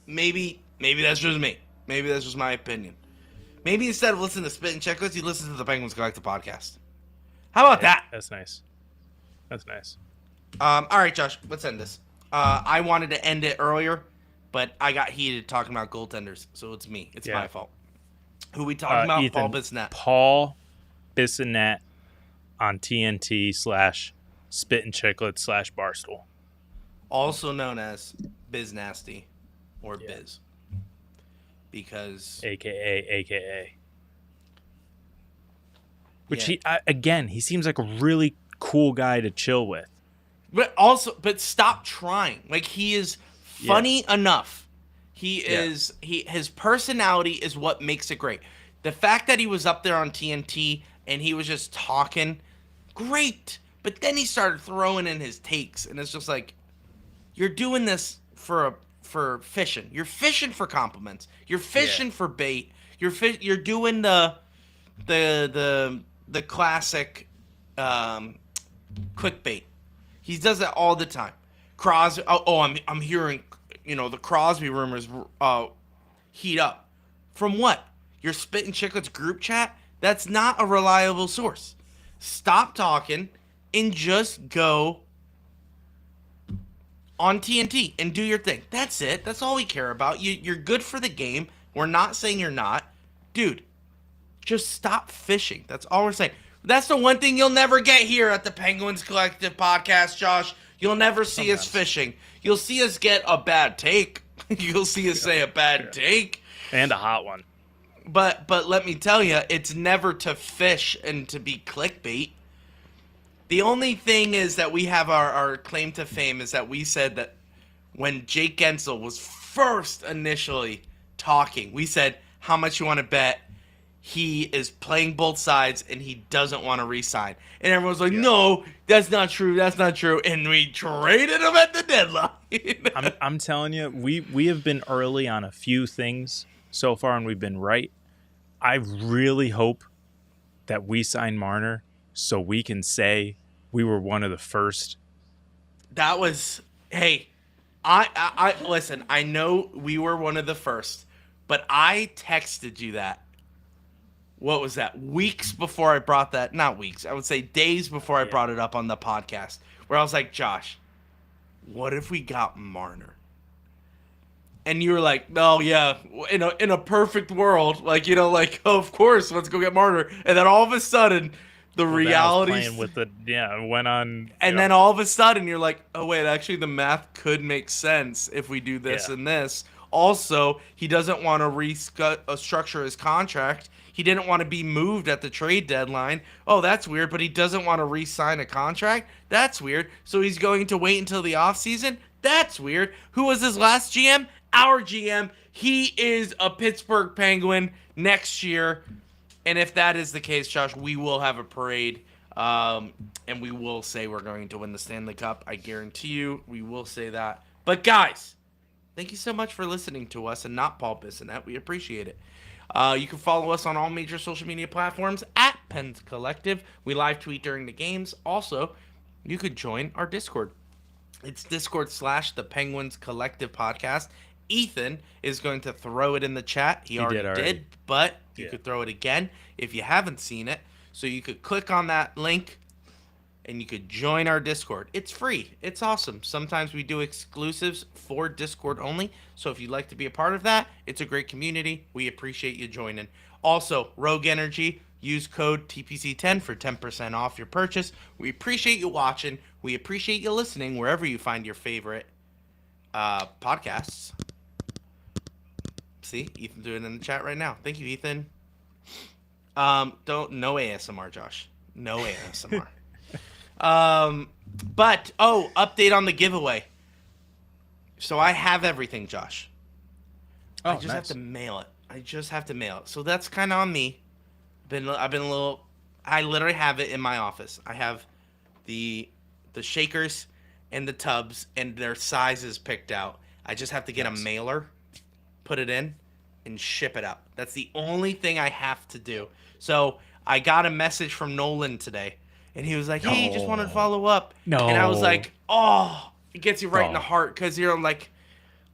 D: maybe that's just me. Maybe that's just my opinion. Maybe instead of listening to Spit and Chicklets, you listen to the Penguins Collective podcast. How about that?
C: That's nice. That's nice.
D: All right, Josh, let's end this. I wanted to end it earlier, but I got heated talking about goaltenders, so it's me. It's my fault. Who we talking about?
C: Ethan,
D: Paul Bissonnette.
C: Paul Bissonnette on TNT / Spit and Chicklets / Barstool.
D: Also known as Biz Nasty or Biz. Because...
C: AKA. Which he seems like a really cool guy to chill with.
D: But stop trying. Like, he is funny enough. His personality is what makes it great. The fact that he was up there on TNT and he was just talking, great. But then he started throwing in his takes, and it's just like, you're doing this for fishing. You're fishing for compliments. You're fishing for bait. You're doing the classic clickbait. He does that all the time. Crosby. I'm hearing, the Crosby rumors heat up. From what? your Spit and Chicklets group chat, that's not a reliable source. Stop talking and just go on TNT and do your thing. That's it. That's all we care about. You're good for the game. We're not saying you're not. Dude, just stop fishing. That's all we're saying. That's the one thing you'll never get here at the Penguins Collective podcast, Josh. You'll never see us fishing. You'll see us get a bad take. You'll see us say a bad take.
C: And a hot one.
D: But let me tell you, it's never to fish and to be clickbait. The only thing is that we have our claim to fame is that we said that when Jake Gensel was first initially talking, we said, how much you want to bet he is playing both sides and he doesn't want to re-sign. And everyone's like, no, that's not true. That's not true. And we traded him at the deadline.
C: I'm telling you, we have been early on a few things so far, and we've been right. I really hope that we sign Marner so we can say we were one of the first.
D: That was, hey, I listen, I know we were one of the first, but I texted you that. What was that? Weeks before I brought that, not weeks, I would say days before I brought it up on the podcast, where I was like, Josh, what if we got Marner? And you were like, no, yeah, in a perfect world, like, you know, like, oh, of course, let's go get Marner. And then all of a sudden, the reality
C: went on.
D: And then all of a sudden, you're like, oh, wait, actually, the math could make sense if we do this and this. Also, he doesn't want to restructure his contract. He didn't want to be moved at the trade deadline. Oh, that's weird, but he doesn't want to re-sign a contract? That's weird. So he's going to wait until the offseason? That's weird. Who was his last GM? Our GM. He is a Pittsburgh Penguin next year. And if that is the case, Josh, we will have a parade. And we will say we're going to win the Stanley Cup. I guarantee you we will say that. But guys, thank you so much for listening to us and not Paul Bissonnette. We appreciate it. You can follow us on all major social media platforms at Pens Collective. We live tweet during the games. Also, you could join our Discord. It's Discord/the Penguins Collective Podcast. Ethan is going to throw it in the chat. He already did, but you could throw it again if you haven't seen it. So you could click on that link and you could join our Discord. It's free. It's awesome. Sometimes we do exclusives for Discord only. So if you'd like to be a part of that, it's a great community. We appreciate you joining. Also, Rogue Energy, use code TPC10 for 10% off your purchase. We appreciate you watching. We appreciate you listening wherever you find your favorite podcasts. See, Ethan doing it in the chat right now. Thank you, Ethan. No ASMR, Josh. No ASMR. But update on the giveaway. So I have everything, Josh. I just have to mail it. So that's kind of on me. I literally have it in my office. I have the shakers and the tubs and their sizes picked out. I just have to get a mailer, put it in, and ship it out. That's the only thing I have to do. So I got a message from Nolan today, and he was like, hey, just wanted to follow up.
C: No.
D: And I was like, oh, it gets you right in the heart, because you're like,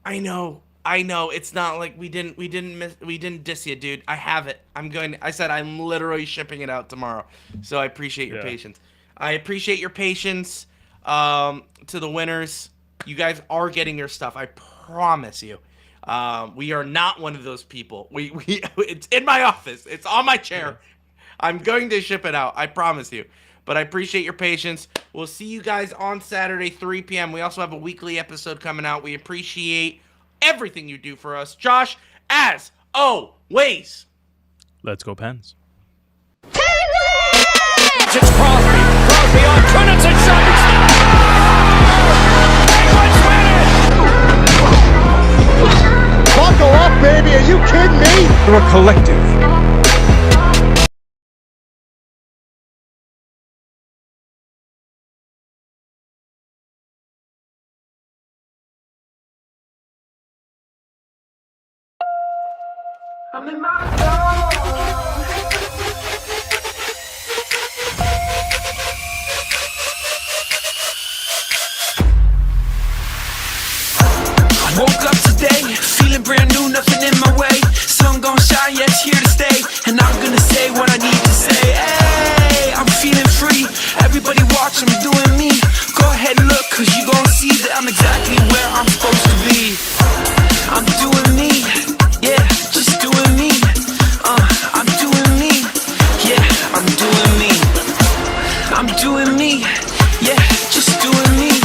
D: I know. It's not like we didn't diss you, dude. I have it. I said I'm literally shipping it out tomorrow. So I appreciate your patience. I appreciate your patience. To the winners, you guys are getting your stuff. I promise you. We are not one of those people. It's in my office. It's on my chair. I'm going to ship it out. I promise you. But I appreciate your patience. We'll see you guys on Saturday, 3 p.m. We also have a weekly episode coming out. We appreciate everything you do for us. Josh, as always.
C: Let's go, Pens.
E: It's Crosby. Crosby on Kunitz and shot.
F: Buckle up, baby. Are you kidding me?
E: They're a collective.
A: I'm in my zone. I woke up today feeling feeling brand new, nothing in my way. Sun gon' shine, yeah, it's here to stay. And I'm gonna say what I need to say. Hey, I'm feeling free. Everybody watch, I'm doing me. Go ahead and look, cause you gon' see that I'm exactly where I'm supposed to be. I'm doing me, yeah, just doing me. I'm doing me, yeah, I'm doing me. I'm doing me, yeah, just doing me.